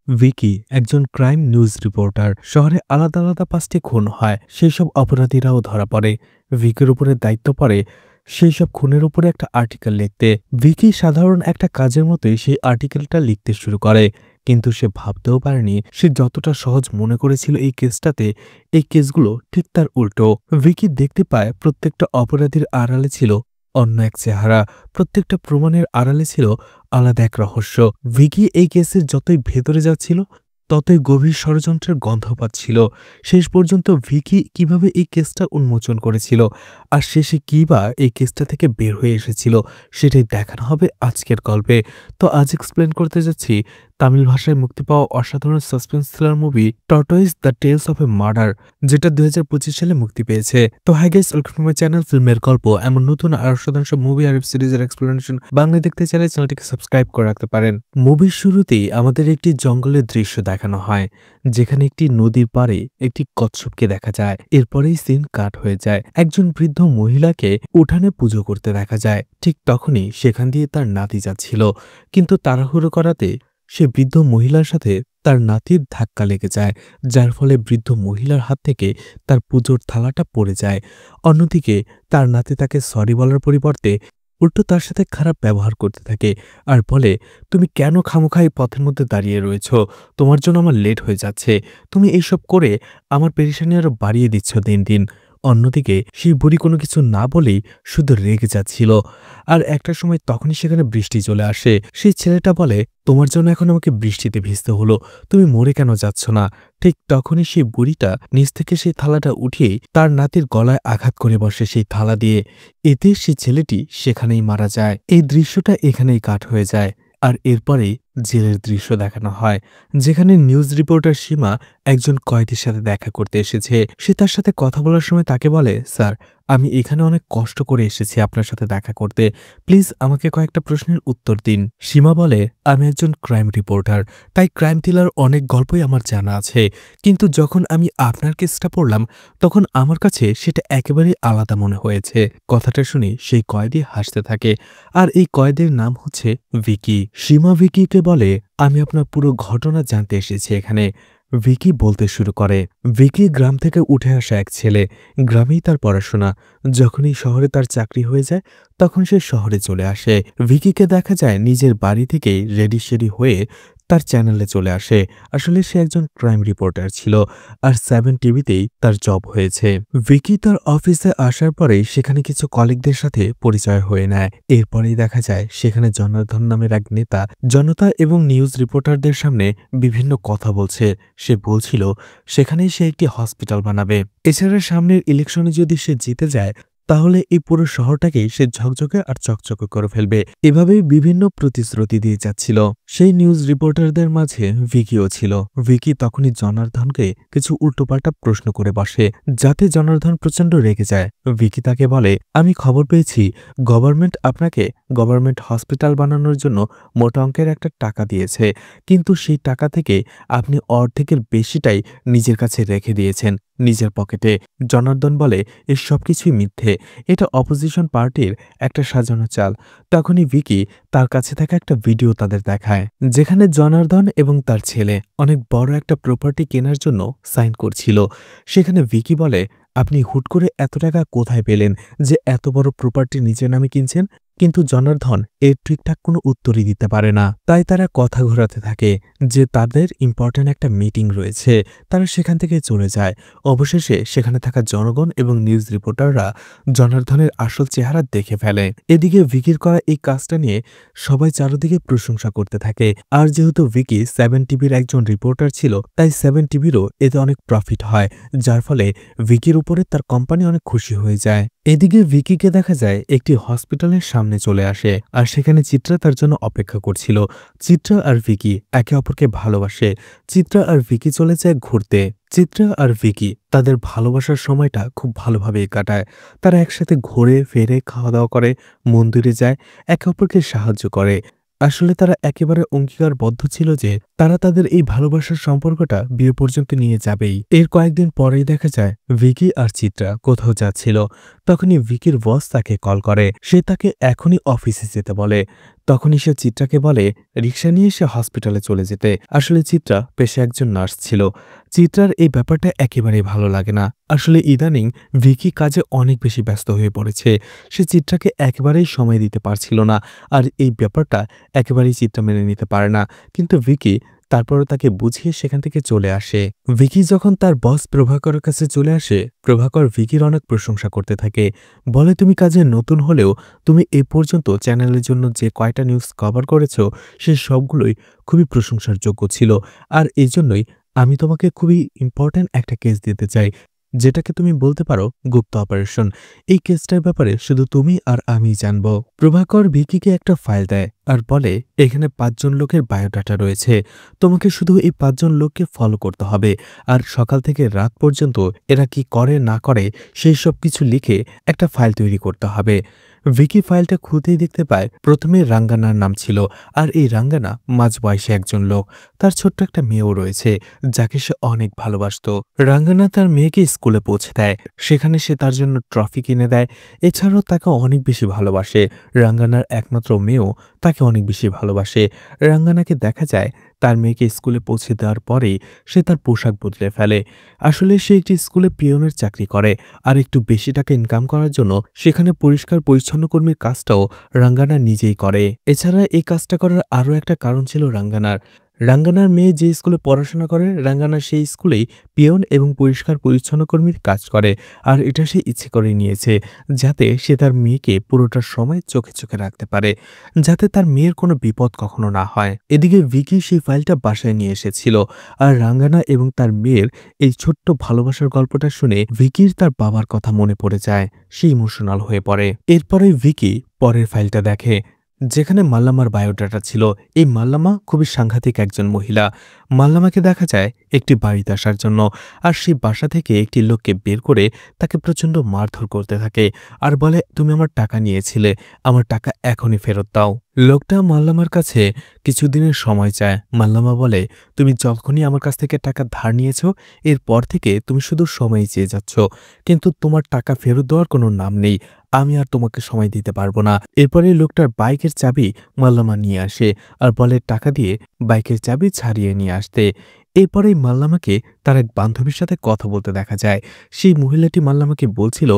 ভিকি একজন crime news reporter. শহরে আলাদা আলাদা ৫টি খুন হয়, সেই সব অপরাধীরাও ধরা পড়ে। ভিকির উপরে দায়িত্ব পড়ে সেই সব খুনের উপরে একটা আর্টিকেল লিখতে। ভিকি সাধারণ একটা কাজের মতোই সেই আর্টিকেলটা লিখতে শুরু করে, কিন্তু সে ভাবতেও পারেনি সে যতটা সহজ মনে করেছিল এই কেসটাতে, এই কেসগুলো ঠিক তার উল্টো। ভিকি দেখতে পায় প্রত্যেকটা অপরাধীর আড়ালে ছিল অন্য এক চেহারা, প্রত্যেকটা প্রমাণের আড়ালে ছিল আলাদা এক রহস্য। ভিকি এই কেসের যতই ভেতরে যাচ্ছিল ততই গভীর ষড়যন্ত্রের গন্ধ পাচ্ছিল। শেষ পর্যন্ত ভিকি কিভাবে এই কেসটা উন্মোচন করেছিল আর শেষে কী বা এই কেসটা থেকে বের হয়ে এসেছিল সেটাই দেখানো হবে আজকের গল্পে। তো আজ এক্সপ্লেন করতে যাচ্ছি তামিল ভাষায় মুক্তি পাওয়া অসাধারণ suspense thriller movie tortoise the tales of a murder, যেটা ২০২৫ সালে মুক্তি পেয়েছে। তো hi guys, welcome to my channel ফিল্মের গল্প। এমন নতুন আর অসাধারণ সব মুভি আর ওয়েব সিরিজের এক্সপ্লেনেশন বাংলা দেখতে চাইলে চ্যানেলটিকে সাবস্ক্রাইব করে রাখতে পারেন। মুভির শুরুতেই আমাদের একটি জঙ্গলের দৃশ্য দেখানো হয়, যেখানে একটি নদীর পাড়ে একটি কচ্ছপকে দেখা যায়। এরপরেই সিন কাট হয়ে যায়, একজন বৃদ্ধ মহিলাকে উঠানে পুজো করতে দেখা যায়। ঠিক তখনই সেখান দিয়ে তার নাতি যাচ্ছিল, কিন্তু তাড়াহুড়ো করাতে সে বৃদ্ধ মহিলার সাথে তার নাতির ধাক্কা লেগে যায়, যার ফলে বৃদ্ধ মহিলার হাত থেকে তার পুজোর থালাটা পড়ে যায়। অন্যদিকে তার নাতি তাকে সরি বলার পরিবর্তে উল্টো তার সাথে খারাপ ব্যবহার করতে থাকে আর বলে, তুমি কেন খামোখাই পথের মধ্যে দাঁড়িয়ে রয়েছ? তোমার জন্য আমার লেট হয়ে যাচ্ছে। তুমি এইসব করে আমার পেরেশানি আরো বাড়িয়ে দিচ্ছ দিন দিন। অন্যদিকে সেই বুড়ি কোনো কিছু না বলেই শুধু রেগে যাচ্ছিল। আর একটা সময় তখনই সেখানে বৃষ্টি চলে আসে। সেই ছেলেটা বলে, তোমার জন্য এখন আমাকে বৃষ্টিতে ভিজতে হলো, তুমি মরে কেন যাচ্ছ না? ঠিক তখনই সেই বুড়িটা নিচ থেকে সেই থালাটা উঠিয়েই তার নাতির গলায় আঘাত করে বসে সেই থালা দিয়ে। এতে সেই ছেলেটি সেখানেই মারা যায়। এই দৃশ্যটা এখানেই কাট হয়ে যায়। আর এরপরেই জেলের দৃশ্য দেখানো হয়, যেখানে নিউজ রিপোর্টার সীমা একজন কয়েদির সাথে দেখা করতে এসেছে। সে তার সাথে কথা বলার সময় তাকে বলে, স্যার, আমি এখানে অনেক কষ্ট করে এসেছি আপনার সাথে দেখা করতে, প্লিজ আমাকে কয়েকটা প্রশ্নের উত্তর দিন। সীমা বলে, আমি একজন ক্রাইম রিপোর্টার, তাই ক্রাইম থ্রিলার অনেক গল্পই আমার জানা আছে, কিন্তু যখন আমি আপনার কেসটা পড়লাম তখন আমার কাছে সেটা একেবারেই আলাদা মনে হয়েছে। কথাটা শুনে সেই কয়েদি হাসতে থাকে, আর এই কয়েদের নাম হচ্ছে ভিকি। সীমা ভিকিকে বলে, আমি আপনার পুরো ঘটনা জানতে এসেছি এখানে। ভিকি বলতে শুরু করে, ভিকি গ্রাম থেকে উঠে আসা এক ছেলে, গ্রামেই তার পড়াশোনা। যখনই শহরে তার চাকরি হয়ে যায় তখন সে শহরে চলে আসে। ভিকিকে দেখা যায় নিজের বাড়ি থেকেই রেডি শেডি হয়ে তার চ্যানেলে চলে আসে। আসলে সে একজন ক্রাইম রিপোর্টার ছিল, আর 7 টিভিতেই তার জব হয়েছে। ভিকি তার অফিসে আসার পরেই সেখানে কিছু কলিগদের সাথে পরিচয় হয়ে নেয়। এরপরেই দেখা যায় সেখানে জনার্দন নামের এক নেতা জনতা এবং নিউজ রিপোর্টারদের সামনে বিভিন্ন কথা বলছে। সে বলছিল সেখানেই সে একটি হসপিটাল বানাবে। এছাড়া সামনের ইলেকশনে যদি সে জিতে যায় তাহলে এই পুরো শহরটাকেই সে ঝকঝকে আর চকচকে করে ফেলবে। এভাবেই বিভিন্ন প্রতিশ্রুতি দিয়ে যাচ্ছিল। সেই নিউজ রিপোর্টারদের মাঝে ভিকিও ছিল। ভিকি তখনই জনার্দনকে কিছু উল্টোপাল্টা প্রশ্ন করে বসে, যাতে জনার্দন প্রচণ্ড রেগে যায়। ভিকি তাকে বলে, আমি খবর পেয়েছি গভর্নমেন্ট আপনাকে গভর্নমেন্ট হসপিটাল বানানোর জন্য মোটা অঙ্কের একটা টাকা দিয়েছে, কিন্তু সেই টাকা থেকে আপনি অর্ধেকের বেশিটাই নিজের কাছে রেখে দিয়েছেন নিজের পকেটে। জনার্দন বলে, এর সবকিছুই মিথ্যে, এটা অপোজিশন পার্টির একটা সাজানো চাল। তখনই ভিকি তার কাছে থাকা একটা ভিডিও তাদের দেখায়, যেখানে জনার্দন এবং তার ছেলে অনেক বড় একটা প্রপার্টি কেনার জন্য সাইন করছিল। সেখানে ভিকি বলে, আপনি হুট করে এত টাকা কোথায় পেলেন যে এত বড় প্রপার্টি নিজের নামে কিনছেন? কিন্তু জনার্দন এর ঠিকঠাক কোনো উত্তরই দিতে পারে না। তাই তারা কথা ঘোরাতে থাকে যে তাদের ইম্পর্ট্যান্ট একটা মিটিং রয়েছে। তারা সেখান থেকে চলে যায়। অবশেষে সেখানে থাকা জনগণ এবং নিউজ রিপোর্টাররা জনার্দনের আসল চেহারা দেখে ফেলে। এদিকে ভিকির করা এই কাজটা নিয়ে সবাই চারদিকে প্রশংসা করতে থাকে। আর যেহেতু ভিকি 7 টিভির একজন রিপোর্টার ছিল, তাই 7 টিভিরও এতে অনেক প্রফিট হয়, যার ফলে ভিকির উপরে তার কোম্পানি অনেক খুশি হয়ে যায়। এদিকে ভিকিকে দেখা যায় একটি হসপিটালের সামনে চলে আসে, আর সেখানে চিত্রা তার জন্য অপেক্ষা করছিল। চিত্রা আর ভিকি একে অপরকে ভালোবাসে। চিত্রা আর ভিকি চলে যায় ঘুরতে। চিত্রা আর ভিকি তাদের ভালোবাসার সময়টা খুব ভালোভাবেই কাটায়। তারা একসাথে ঘুরে ফেরে খাওয়া দাওয়া করে, মন্দিরে যায়, একে অপরকে সাহায্য করে। আসলে তারা একেবারে অঙ্গীকারবদ্ধ ছিল যে তারা তাদের এই ভালোবাসার সম্পর্কটা বিয়ে পর্যন্ত নিয়ে যাবেই। এর কয়েকদিন পরেই দেখা যায় ভিকি আর চিত্রা কোথাও যাচ্ছিল। তখনই ভিকির বস তাকে কল করে। সে তাকে এখনই অফিসে যেতে বলে। তখনই সে চিত্রাকে বলে রিক্সা নিয়ে সে হসপিটালে চলে যেতে। আসলে চিত্রা পেশায় একজন নার্স ছিল। চিত্রার এই ব্যাপারটা একেবারেই ভালো লাগে না। আসলে ইদানিং ভিকি কাজে অনেক বেশি ব্যস্ত হয়ে পড়েছে। সে চিত্রাকে একেবারেই সময় দিতে পারছিল না। আর এই ব্যাপারটা একেবারেই চিত্রা মেনে নিতে পারে না। কিন্তু ভিকি তারপরও তাকে বুঝিয়ে সেখান থেকে চলে আসে। ভিকি যখন তার বস প্রভাকরের কাছে চলে আসে, প্রভাকর ভিকির অনেক প্রশংসা করতে থাকে। বলে তুমি কাজে নতুন হলেও তুমি এ পর্যন্ত চ্যানেলের জন্য যে কয়টা নিউজ কভার করেছ সে সবগুলোই খুবই প্রশংসার যোগ্য ছিল। আর এই জন্যই আমি তোমাকে খুবই ইম্পর্ট্যান্ট একটা কেস দিতে চাই, যেটাকে তুমি বলতে পারো গুপ্ত অপারেশন। এই কেসটার ব্যাপারে শুধু তুমি আর আমি জানব। প্রভাকর ভিকিকে একটা ফাইল দেয় আর বলে এখানে 5 জন লোকের বায়োডাটা রয়েছে। তোমাকে শুধু এই 5 জন লোককে ফলো করতে হবে। আর সকাল থেকে রাত পর্যন্ত এরা কি করে না করে সেই সব কিছু লিখে একটা ফাইল তৈরি করতে হবে। ভিকি ফাইলটা খুঁজেই দেখতে পায় প্রথমে রাঙ্গানার নাম ছিল। আর এই রাঙ্গানা মাঝবয়সী একজন লোক। তার ছোট্ট একটা মেয়েও রয়েছে যাকে সে অনেক ভালোবাসত। রাঙ্গানা তার মেয়েকে স্কুলে পৌঁছে দেয়। সেখানে সে তার জন্য ট্রফি কিনে দেয়। এছাড়াও তাকে অনেক বেশি ভালোবাসে। রাঙ্গানার একমাত্র মেয়েও তাকে অনেক বেশি ভালোবাসে। রাঙ্গানাকে দেখা যায় তার মেয়েকে স্কুলে পৌঁছে দেওয়ার পরেই সে তার পোশাক বদলে ফেলে। আসলে সে একটি স্কুলে পিয়নের চাকরি করে। আর একটু বেশি টাকা ইনকাম করার জন্য সেখানে পরিষ্কার পরিচ্ছন্ন কর্মীর কাজটাও রাঙ্গানা নিজেই করে। এছাড়া এই কাজটা করার আরও একটা কারণ ছিল রাঙ্গানার। রাঙ্গানার মেয়ে যে স্কুলে পড়াশোনা করে রাঙ্গানা সেই স্কুলেই পিয়ন এবং পরিষ্কার পরিচ্ছন্ন কর্মীর কাজ করে। আর এটা সে ইচ্ছে করে নিয়েছে যাতে সে তার মেয়েকে পুরোটা সময় চোখে চোখে রাখতে পারে, যাতে তার মেয়ের কোনো বিপদ কখনো না হয়। এদিকে ভিকি সেই ফাইলটা বাসায় নিয়ে এসেছিল। আর রাঙ্গানা এবং তার মেয়ের এই ছোট্ট ভালোবাসার গল্পটা শুনে ভিকির তার বাবার কথা মনে পড়ে যায়। সে ইমোশনাল হয়ে পড়ে। এরপরে ভিকি পরের ফাইলটা দেখে যেখানে মাল্লামার বায়োডাটা ছিল। এই মাল্লামা খুবই সাংঘাতিক একজন মহিলা। মাল্লামাকে দেখা যায় একটি বাড়িতে আসার জন্য। আর সেই বাসা থেকে একটি লোককে বের করে তাকে প্রচণ্ড মারধর করতে থাকে আর বলে তুমি আমার টাকা নিয়েছিলে, আমার টাকা এখনই ফেরত দাও। লোকটা মাল্লামার কাছে কিছুদিনের সময় চায়। মাল্লামা বলে তুমি যখনই আমার কাছ থেকে টাকা ধার নিয়েছ এরপর থেকে তুমি শুধু সময় চেয়ে যাচ্ছ, কিন্তু তোমার টাকা ফেরত দেওয়ার কোনো নাম নেই। আমি আর তোমাকে সময় দিতে পারবো না। এরপরে লোকটার বাইকের চাবি মাল্লামা নিয়ে আসে আর বলে টাকা দিয়ে বাইকের চাবি ছাড়িয়ে নিয়ে আসতে। এরপরেই মাল্লামাকে তার এক বান্ধবীর সাথে কথা বলতে দেখা যায়। সেই মহিলাটি মাল্লামাকে বলছিল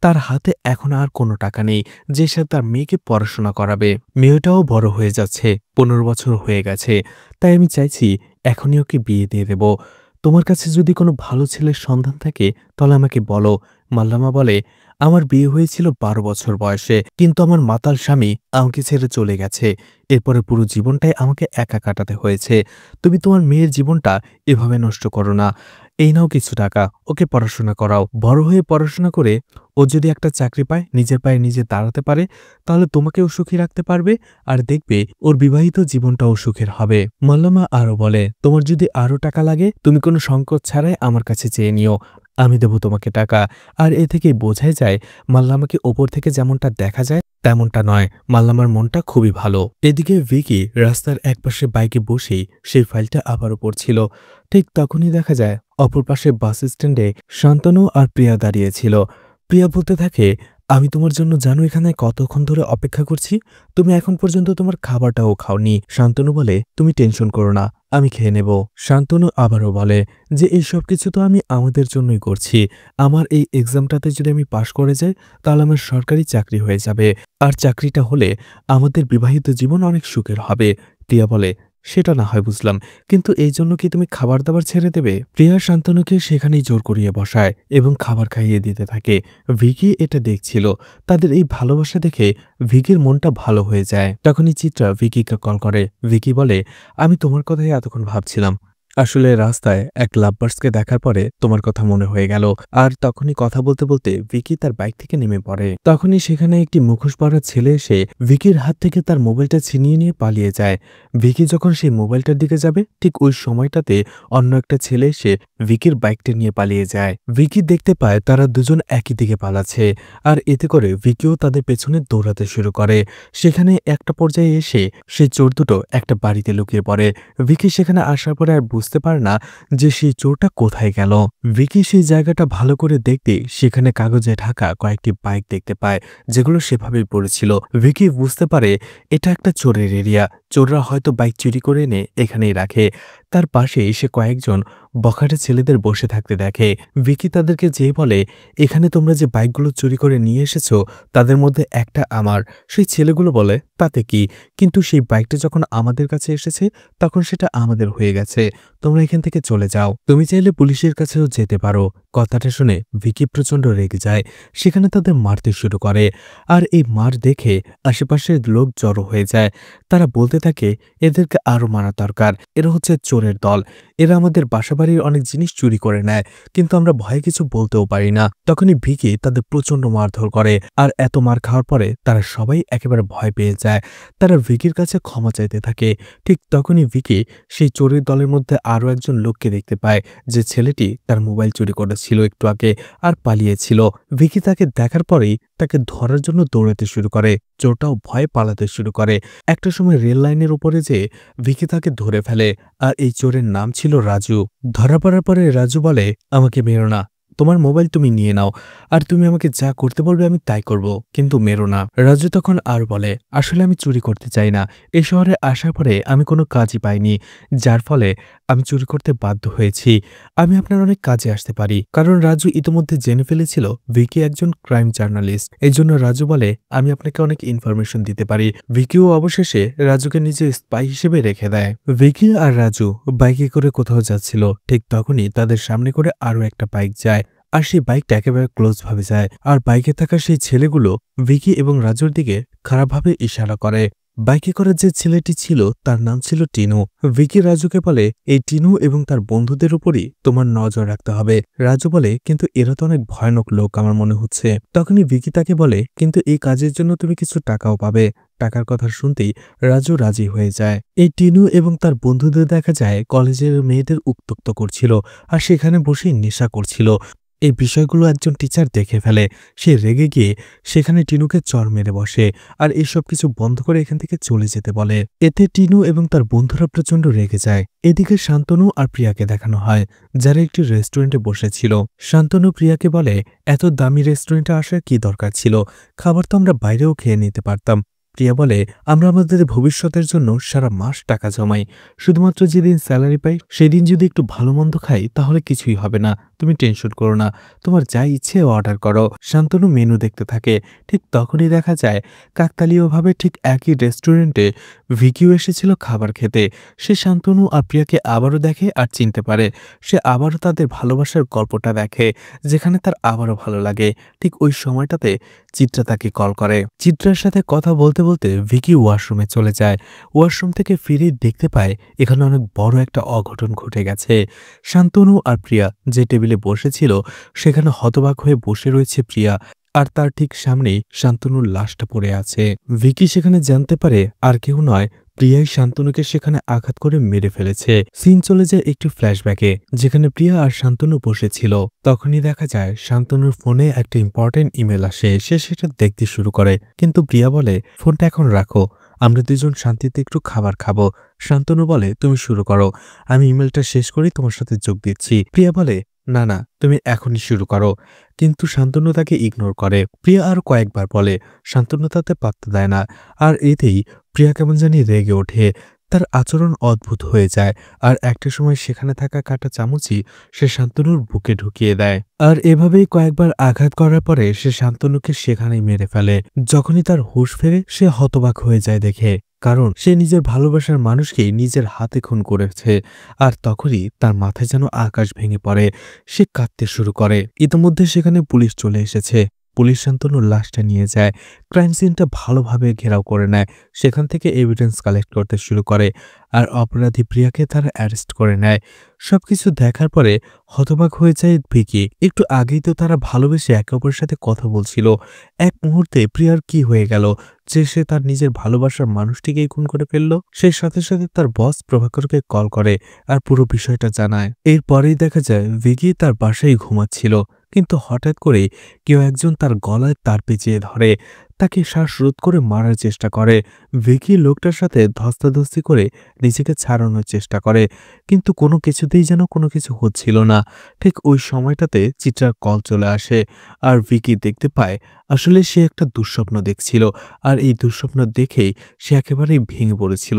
তার হাতে এখন আর কোনো টাকা নেই যে সে তার মেয়েকে পড়াশোনা করাবে। মেয়েটাও বড় হয়ে যাচ্ছে, 15 বছর হয়ে গেছে। তাই আমি চাইছি এখনই ওকে বিয়ে দিয়ে দেব। তোমার কাছে যদি কোনো ভালো ছেলের সন্ধান থাকে তাহলে আমাকে বলো। মাল্লামা বলে আমার বিয়ে হয়েছিল 12 বছর বয়সে, কিন্তু আমার মাতাল স্বামী আমাকে ছেড়ে চলে গেছে। এরপরে পুরো জীবনটাই আমাকে একা কাটাতে হয়েছে। তুমি তোমার মেয়ের জীবনটা এভাবে নষ্ট করো না। এই নাও কিছু টাকা, ওকে পড়াশোনা করাও। বড় হয়ে পড়াশোনা করে ও যদি একটা চাকরি পায়, নিজের পায়ে নিজে দাঁড়াতে পারে, তাহলে তোমাকেও সুখী রাখতে পারবে আর দেখবে ওর বিবাহিত জীবনটাও সুখের হবে। মাল্লামা আরো বলে তোমার যদি আরো টাকা লাগে তুমি কোনো সংকোচ ছাড়াই আমার কাছে চেয়ে নিও, আমি দেব তোমাকে টাকা। আর এ থেকে বোঝাই যায় মাল্লামাকে ওপর থেকে যেমনটা দেখা যায় তেমনটা নয়। মাল্লামার মনটা খুবই ভালো। এদিকে ভিকি রাস্তার একপাশে বাইকে বসেই সেই ফাইলটা আবারও পড়ছিল। ঠিক তখনই দেখা যায় অপর পাশে বাস স্ট্যান্ডে শান্তনু আর প্রিয়া দাঁড়িয়েছিল। প্রিয়া বলতে থাকে আমি তোমার জন্য জানো এখানে কতক্ষণ ধরে অপেক্ষা করছি, তুমি এখন পর্যন্ত তোমার খাবারটাও খাওনি। শান্তনু বলে তুমি টেনশন করো না, আমি খেয়ে নেব। শান্তনু আবারও বলে যে এই সব কিছু তো আমি আমাদের জন্যই করছি। আমার এই এক্সামটাতে যদি আমি পাশ করে যাই তাহলে আমার সরকারি চাকরি হয়ে যাবে। আর চাকরিটা হলে আমাদের বিবাহিত জীবন অনেক সুখের হবে। প্রিয়া বলে সেটা না হয় বুঝলাম, কিন্তু এই জন্য কি তুমি খাবার দাবার ছেড়ে দেবে? প্রিয়া শান্তনুকে সেখানেই জোর করিয়ে বসায় এবং খাবার খাইয়ে দিতে থাকে। ভিকি এটা দেখছিল। তাদের এই ভালোবাসা দেখে ভিকির মনটা ভালো হয়ে যায়। তখনই চিত্রা ভিকিকে কল করে। ভিকি বলে আমি তোমার কথাই এতক্ষণ ভাবছিলাম। আসলে রাস্তায় এক লাভবার্ডসকে দেখার পরে তোমার কথা মনে হয়ে গেল। আর তখনই কথা বলতে বলতে ভিকি তার বাইক থেকে নেমে পড়ে। তখনই সেখানে একটি মুখোশ পরা ছেলে এসে ভিকির হাত থেকে তার মোবাইলটা ছিনিয়ে নিয়ে পালিয়ে যায়। ভিকি যখন সেই মোবাইলটার দিকে যাবে ঠিক ওই সময়টাতে অন্য একটা ছেলে এসে ভিকির বাইকটা নিয়ে পালিয়ে যায়। ভিকি দেখতে পায় তারা দুজন একই দিকে পালাচ্ছে, আর এতে করে ভিকিও তাদের পেছনে দৌড়াতে শুরু করে। সেখানে একটা পর্যায়ে এসে সেই চোর দুটো একটা বাড়িতে লুকিয়ে পড়ে। ভিকি সেখানে আসার পরে আর বুঝতে পারে না যে সেই চোরটা কোথায় গেল। ভিকি সেই জায়গাটা ভালো করে দেখতে সেখানে কাগজে ঢাকা কয়েকটি বাইক দেখতে পায়, যেগুলো সেভাবেই পড়েছিল। ভিকি বুঝতে পারে এটা একটা চোরের এরিয়া, চোররা হয়তো বাইক চুরি করে এনে এখানেই রাখে। তার পাশে এসে কয়েকজন বখাটে ছেলেদের বসে থাকতে দেখে। ভিকি তাদেরকে যেয়ে বলে, এখানে তোমরা যে বাইকগুলো চুরি করে নিয়ে এসেছো তাদের মধ্যে একটা আমার। সেই ছেলেগুলো বলে, তাতে কি, কিন্তু সেই বাইকটা যখন আমাদের কাছে এসেছে তখন সেটা আমাদের হয়ে গেছে, তোমরা এখান থেকে চলে যাও। তুমি চাইলে পুলিশের কাছেও যেতে পারো। কথাটা শুনে ভিকি প্রচন্ড রেগে যায়। সেখানে তাদের মারতে শুরু করে, আর এই মার দেখে আশেপাশের লোক জড়ো হয়ে যায়। তারা বলতে থাকে, এদেরকে আরো মারা দরকার, এরা হচ্ছে চোরের দল, এরা আমাদের বাসাবাড়ির অনেক জিনিস চুরি করে নেয়, কিন্তু আমরা ভয়ে কিছু বলতেও পারি না। তখনই ভিকি তাদের প্রচন্ড মারধর করে, আর এত মার খাওয়ার পরে তারা সবাই একেবারে ভয় পেয়ে যায়। তারা ভিকির কাছে ক্ষমা চাইতে থাকে। ঠিক তখনই ভিকি সেই চোরের দলের মধ্যে আরো একজন লোককে দেখতে পায়, যে ছেলেটি তার মোবাইল চুরি করেছিল একটু আগে আর পালিয়েছিল। ভিকি তাকে দেখার পরেই তাকে ধরার জন্য দৌড়াতে শুরু করে। চোরটাও ভয়ে পালাতে শুরু করে। একটা সময় রেল লাইনের উপরে যে ভিকি তাকে ধরে ফেলে, আর এই চোরের নাম ছিল রাজু। ধরা পড়ার পরে রাজু বলে, আমাকে মেরো না, তোমার মোবাইল তুমি নিয়ে নাও, আর তুমি আমাকে যা করতে বলবে আমি তাই করব, কিন্তু মেরো না। রাজু তখন আর বলে, আসলে আমি চুরি করতে চাই না, এই শহরে আসার পরে আমি কোনো কাজই পাইনি, যার ফলে আমি চুরি করতে বাধ্য হয়েছি। আমি আপনার অনেক কাজে আসতে পারি। কারণ রাজু ইতিমধ্যে জেনে ফেলেছিল ভিকি একজন ক্রাইম জার্নালিস্ট। এই জন্য রাজু বলে, আমি আপনাকে অনেক ইনফরমেশন দিতে পারি। ভিকিও অবশেষে রাজুকে নিজের স্পাই হিসেবে রেখে দেয়। ভিকি আর রাজু বাইকে করে কোথাও যাচ্ছিল, ঠিক তখনই তাদের সামনে করে আরো একটা বাইক যায়, আর সেই বাইকটা একেবারে ক্লোজ ভাবে যায়। আর বাইকে থাকা সেই ছেলেগুলো ভিকি এবং রাজুর দিকে খারাপভাবে ইশারা করে। বাইকে করে যে ছেলেটি ছিল তার নাম ছিল টিনু। ভিকি রাজুকে বলে, এই টিনু এবং তার বন্ধুদের উপরই তোমার নজর রাখতে হবে। রাজু বলে, কিন্তু এরা তো অনেক ভয়ানক লোক আমার মনে হচ্ছে। তখনই ভিকি তাকে বলে, কিন্তু এই কাজের জন্য তুমি কিছু টাকাও পাবে। টাকার কথা শুনতেই রাজু রাজি হয়ে যায়। এই টিনু এবং তার বন্ধুদের দেখা যায় কলেজের মেয়েদের উত্ত্যক্ত করছিল, আর সেখানে বসেই নেশা করছিল। এই বিষয়গুলো একজন টিচার দেখে ফেলে। সে রেগে গিয়ে সেখানে টিনুকে চড় মেরে বসে, আর এসব কিছু বন্ধ করে এখান থেকে চলে যেতে বলে। এতে টিনু এবং তার বন্ধুরা প্রচন্ড রেগে যায়। এদিকে শান্তনু আর প্রিয়াকে দেখানো হয়, যারা একটি রেস্টুরেন্টে বসেছিল। শান্তনু প্রিয়াকে বলে, এত দামি রেস্টুরেন্টে আসার কি দরকার ছিল, খাবার তো আমরা বাইরেও খেয়ে নিতে পারতাম। প্রিয়া বলে, আমরা আমাদের ভবিষ্যতের জন্য সারা মাস টাকা জমাই, শুধুমাত্র যেদিন স্যালারি পাই সেদিন যদি একটু ভালো মন্দ খাই তাহলে কিছুই হবে না, তুমি টেনশন করো না, তোমার যা ইচ্ছে অর্ডার করো। শান্তনু মেনু দেখতে থাকে। ঠিক তখনই দেখা যায় কাকতালীয়ভাবে ঠিক একই রেস্টুরেন্টে ভিকিও এসেছিল খাবার খেতে। সে শান্তনু আর প্রিয়াকে আবারও দেখে আর চিনতে পারে। সে আবারও তাদের ভালোবাসার গল্পটা দেখে, যেখানে তার আবারও ভালো লাগে। ঠিক ওই সময়টাতে চিত্রা তাকে কল করে। চিত্রার সাথে কথা বলতে বলতে ভিকি ওয়াশরুমে চলে যায়। ওয়াশরুম থেকে ফিরে দেখতে পায় এখানে অনেক বড় একটা অঘটন ঘটে গেছে। শান্তনু আর প্রিয়া যে টেবিলে বসেছিল সেখানে হতবাক হয়ে বসে রয়েছে প্রিয়া, আর তার ঠিক সামনেই শান্তনুর লাশটা পড়ে আছে। ভিকি সেখানে জানতে পারে আর কেউ নয়, প্রিয়াই শান্তনুকে সেখানে আঘাত করে মেরে ফেলেছে। সিন চলে যায় একটু ফ্ল্যাশব্যাকে, যেখানে প্রিয়া আর শান্তনু বসেছিল। তখনই দেখা যায় শান্তনুর ফোনে একটা ইম্পর্টেন্ট ইমেল আসে। সে সেটা দেখতে শুরু করে, কিন্তু প্রিয়া বলে, ফোনটা এখন রাখো, আমরা দুজন শান্তিতে একটু খাবার খাবো। শান্তনু বলে, তুমি শুরু করো, আমি ইমেলটা শেষ করি তোমার সাথে যোগ দিচ্ছি। প্রিয়া বলে, না না, তুমি এখনই শুরু করো। কিন্তু শান্তনু তাকে ইগনোর করে। প্রিয়া আর কয়েকবার বলে, শান্তনু তাতে পাত্তা দেয় না। আর এতেই প্রিয়া কেমন জানি রেগে ওঠে। তার আচরণ অদ্ভুত হয়ে যায়, আর একটা সময় সেখানে থাকা কাঁটা চামচই সে শান্তনুর বুকে ঢুকিয়ে দেয়। আর এভাবেই কয়েকবার আঘাত করার পরে সে শান্তনুকে সেখানেই মেরে ফেলে। যখনই তার হুঁশ ফেরে সে হতবাক হয়ে যায় দেখে, কারণ সে নিজের ভালোবাসার মানুষকেই নিজের হাতে খুন করেছে। আর তখনই তার মাথায় যেন আকাশ ভেঙে পড়ে। সে কাঁদতে শুরু করে। ইতিমধ্যে সেখানে পুলিশ চলে এসেছে। পুলিশ শান্তনুর লাশটা নিয়ে যায়, ক্রাইম সিনটা ভালোভাবে ঘেরাও করে নেয়, সেখান থেকে এভিডেন্স কালেক্ট করতে শুরু করে আর অপরাধী প্রিয়াকে তারা অ্যারেস্ট করে নেয়। সবকিছু দেখার পরে হতবাক হয়ে যায় ভিকি। একটু আগেই তো তারা ভালোবেসে একে অপরের সাথে কথা বলছিল, এক মুহূর্তে প্রিয়ার কি হয়ে গেল যে সে তার নিজের ভালোবাসার মানুষটিকেই খুন করে ফেলল। সেই সাথে সাথে তার বস প্রভাকরকে কল করে আর পুরো বিষয়টা জানায়। এরপরেই দেখা যায় ভিকি তার বাসায় ঘুমাচ্ছিল, কিন্তু হঠাৎ করে কেউ একজন তার গলায় তার পেঁচিয়ে ধরে, তাকে শ্বাসরোধ করে মারার চেষ্টা করে। ভিকি লোকটার সাথে ধস্তাধস্তি করে নিজেকে ছাড়ানোর চেষ্টা করে, কিন্তু কোনো কিছুতেই যেন কোনো কিছু হচ্ছিল না। ঠিক ওই সময়টাতে চিত্রার কল চলে আসে আর ভিকি দেখতে পায় আসলে সে একটা দুঃস্বপ্ন দেখছিল, আর এই দুঃস্বপ্ন দেখেই সে একেবারেই ভেঙে পড়েছিল,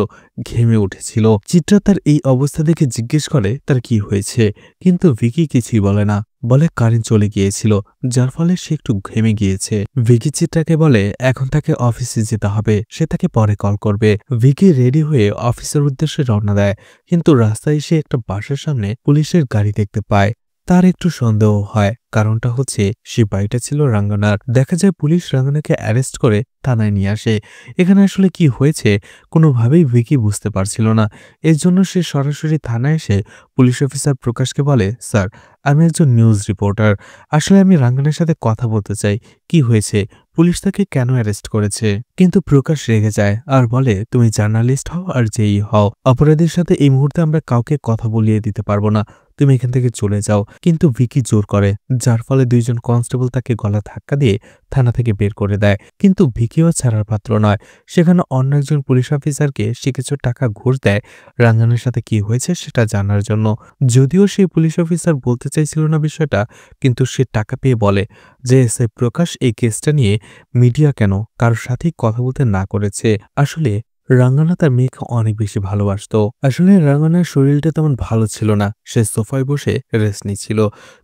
ঘেমে উঠেছিল। চিত্রা তার এই অবস্থা দেখে জিজ্ঞেস করে তার কি হয়েছে, কিন্তু ভিকি কিছুই বলে না, বলে কারেন্ট চলে গিয়েছিল, যার ফলে সে একটু ঘেমে গিয়েছে। ভিকি চিত্রাকে বলে এখন তাকে অফিসে যেতে হবে, সে তাকে পরে কল করবে। ভিকি রেডি হয়ে অফিসের উদ্দেশ্যে রওনা দেয়, কিন্তু রাস্তায় এসে একটা বাসার সামনে পুলিশের গাড়ি দেখতে পায়। তার একটু সন্দেহ হয়, কারণটা হচ্ছে সে বাড়িটা ছিল রাঙ্গানার। দেখা যায় পুলিশ রাঙ্গানাকে অ্যারেস্ট করে থানায় নিয়ে আসে। এখানে আসলে কি হয়েছে কোনোভাবেই ভিকি বুঝতে পারছিল না। এর জন্য সে সরাসরি থানায় এসে পুলিশ অফিসার প্রকাশকে বলে, স্যার আমি একজন নিউজ রিপোর্টার, আসলে আমি রাঙ্গানের সাথে কথা বলতে চাই, কি হয়েছে, পুলিশ তাকে কেন অ্যারেস্ট করেছে। কিন্তু প্রকাশ রেগে যায় আর বলে, তুমি জার্নালিস্ট হও আর যেই হও, অপরাধীর সাথে এই মুহূর্তে আমরা কাউকে কথা বলিয়ে দিতে পারবো না, তুমি এখান থেকে চলে যাও। কিন্তু ভিকি জোর করে, যার ফলে দুইজন কনস্টেবল তাকে গলা ধাক্কা দিয়ে থানা থেকে বের করে দেয়। কিন্তু ভিকিও ছাড়ার পাত্র নয়, সেখানে অন্য একজন পুলিশ অফিসারকে সে কিছু টাকা ঘুষ দেয় রাঙ্গানের সাথে কি হয়েছে সেটা জানার জন্য। যদিও সেই পুলিশ অফিসার বলতে চাইছিল না বিষয়টা, কিন্তু সে টাকা পেয়ে বলে যে এসআই প্রকাশ এই কেসটা নিয়ে মিডিয়া কেন কারোর সাথেই কথা বলতে না করেছে। আসলে রাঙ্গানা তার মেয়েকে অনেক বেশি ভালোবাসতো। আসলে রাঙ্গানার শরীরটা তেমন ভালো ছিল না, সে সোফায় বসে রেস্ট নিচ্ছিল।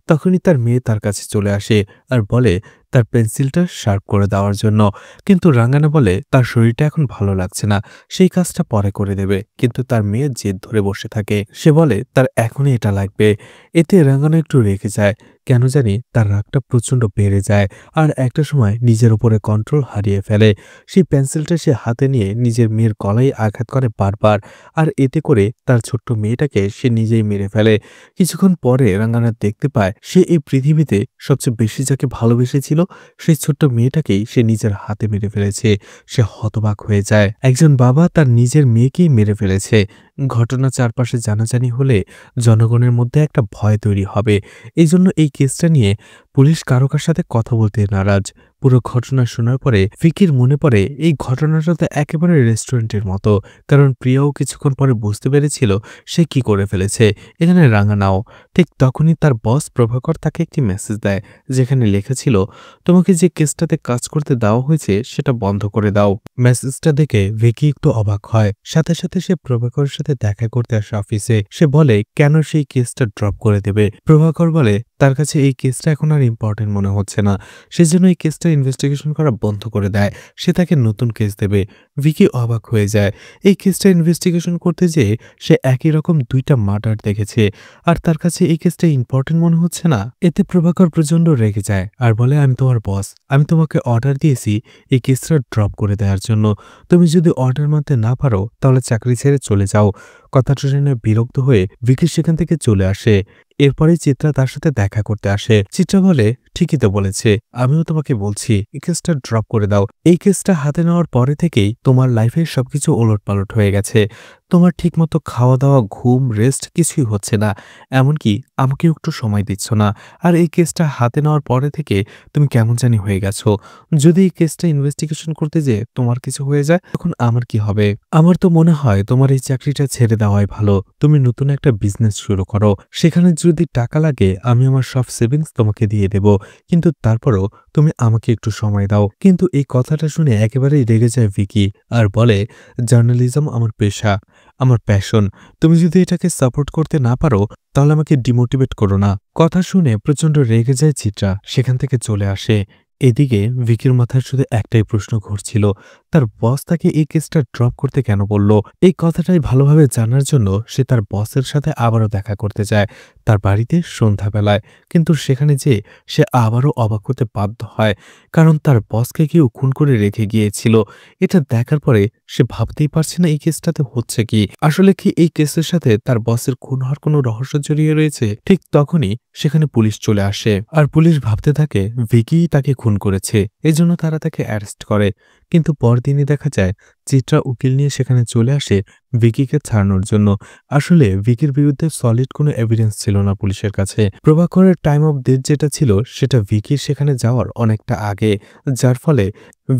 তখনই তার মেয়ে তার কাছে চলে আসে আর বলে তার পেন্সিলটা শার্প করে দেওয়ার জন্য। কিন্তু রাঙ্গানা বলে তার শরীরটা এখন ভালো লাগছে না, সেই কাজটা পরে করে দেবে। কিন্তু তার মেয়ে জেদ ধরে বসে থাকে, সে বলে তার এখনই এটা লাগবে। এতে রাঙ্গানা একটু রেগে যায়, কেন জানি তার রাগটা প্রচণ্ড বেড়ে যায় আর একটা সময় নিজের উপরে কন্ট্রোল হারিয়ে ফেলে। সেই পেন্সিলটা সে হাতে নিয়ে নিজের মেয়ের গলায় আঘাত করে বারবার, আর এতে করে তার ছোট্ট মেয়েটাকে সে নিজেই মেরে ফেলে। কিছুক্ষণ পরে রাঙ্গানা দেখতে পায় সে এই পৃথিবীতে সবচেয়ে বেশি যাকে ভালোবেসেছিল সেই ছোট্ট মেয়েটাকেই সে নিজের হাতে মেরে ফেলেছে। সে হতবাক হয়ে যায়, একজন বাবা তার নিজের মেয়েকেই মেরে ফেলেছে। ঘটনা চারপাশে জানাজানি হলে জনগণের মধ্যে একটা ভয় তৈরি হবে, এই জন্য এই কেসটা নিয়ে পুলিশ কারো কার সাথে কথা বলতে নারাজ। পুরো ঘটনা শোনার পরে ভিকির মনে পড়ে এই ঘটনাটা তো একেবারে রেস্টুরেন্টের মতো, কারণ প্রিয়াও কিছুক্ষণ পরে বুঝতে পেরেছিল সে কি করে ফেলেছে, এখানে রাঙানাও। ঠিক তখনই তার বস প্রভাকর তাকে একটি মেসেজ দেয়, যেখানে লেখা ছিল তোমাকে যে কেসটাতে কাজ করতে দেওয়া হয়েছে সেটা বন্ধ করে দাও। মেসেজটা দেখে ভিকি একটু অবাক হয়, সাথে সাথে সে প্রভাকরের সাথে দেখা করতে আসে অফিসে। সে বলে কেন সেই কেসটা ড্রপ করে দেবে। প্রভাকর বলে তার কাছে এই কেসটা এখন আর ইম্পর্টেন্ট মনে হচ্ছে না, সেজন্য এই কেসটা ইনভেস্টিগেশন করা বন্ধ করে দেয়, সে তাকে নতুন কেস দেবে। ভিকি অবাক হয়ে যায়, এই কেসটা ইনভেস্টিগেশন করতে যেয়ে সে একই রকম দুইটা মার্ডার দেখেছে, আর তার কাছে এই কেসটা ইম্পর্টেন্ট মনে হচ্ছে না। এতে প্রভাকর প্রচন্ড রেগে যায় আর বলে আমি তোমার বস, আমি তোমাকে অর্ডার দিয়েছি এই কেসটা ড্রপ করে দেওয়ার জন্য, তুমি যদি অর্ডার মানতে না পারো তাহলে চাকরি ছেড়ে চলে যাও। কথাটা শুনে বিরক্ত হয়ে ভিকি সেখান থেকে চলে আসে। এরপরে চিত্রা তার সাথে দেখা করতে আসে। চিত্রা বলে ঠিকই তো বলেছে, আমিও তোমাকে বলছি এই কেসটা ড্রপ করে দাও। এই কেসটা হাতে নেওয়ার পরে থেকেই তোমার লাইফের সবকিছু ওলটপালট হয়ে গেছে, তোমার ঠিকমতো খাওয়া দাওয়া ঘুম রেস্ট কিছুই হচ্ছে না, এমনকি আমাকে একটু সময় দিচ্ছ না। আর এই কেসটা হাতে নেওয়ার পরে থেকে তুমি কেমন জানি হয়ে গেছো, যদি এই কেসটা ইনভেস্টিগেশন করতে যে তোমার কিছু হয়ে যায় তখন আমার কি হবে। আমার তো মনে হয় তোমার এই চাকরিটা ছেড়ে দেওয়াই ভালো, তুমি নতুন একটা বিজনেস শুরু করো, সেখানে যদি টাকা লাগে আমি আমার সব সেভিংস তোমাকে দিয়ে দেব, কিন্তু তারপরও তুমি আমাকে একটু সময় দাও। কিন্তু এই কথাটা শুনে একেবারেই রেগে যায় ভিকি আর বলে জার্নালিজম আমার পেশা, আমার প্যাশন, তুমি যদি এটাকে সাপোর্ট করতে না পারো তাহলে আমাকে ডিমোটিভেট করো না। কথা শুনে প্রচন্ড রেগে যায় চিত্রা, সেখান থেকে চলে আসে। এদিকে ভিকির মাথায় শুধু একটাই প্রশ্ন ঘুরছিল, তার বস তাকে এই কেসটা ড্রপ করতে কেন বলল। এই কথাটাই ভালোভাবে জানার জন্য সে তার বসের সাথে আবারও দেখা করতে যায় তার বাড়িতে সন্ধ্যাবেলায়। কিন্তু সেখানে যেয়ে সে আবারও অবাক হতে বাধ্য হয়, কারণ তার বসকে কেউ খুন করে রেখে গিয়েছিল। এটা দেখার পরে সে ভাবতেই পারছে না এই কেসটাতে হচ্ছে কি। আসলে কি এই কেসের সাথে তার বসের খুন হওয়ার কোনো রহস্য জড়িয়ে রয়েছে? ঠিক তখনই সেখানে পুলিশ চলে আসে, আর পুলিশ ভাবতে থাকে ভিকি তাকে খুন করেছে, এজন্য তারা তাকে অ্যারেস্ট করে। কিন্তু পরদিনই দেখা যায় চিত্রা উকিল নিয়ে সেখানে চলে আসে ভিকিকে ছাড়ানোর জন্য। আসলে ভিকির বিরুদ্ধে সলিড কোনো এভিডেন্স ছিল না পুলিশের কাছে। প্রভাকরের টাইম অফ ডেথ যেটা ছিল সেটা ভিকির সেখানে যাওয়ার অনেকটা আগে, যার ফলে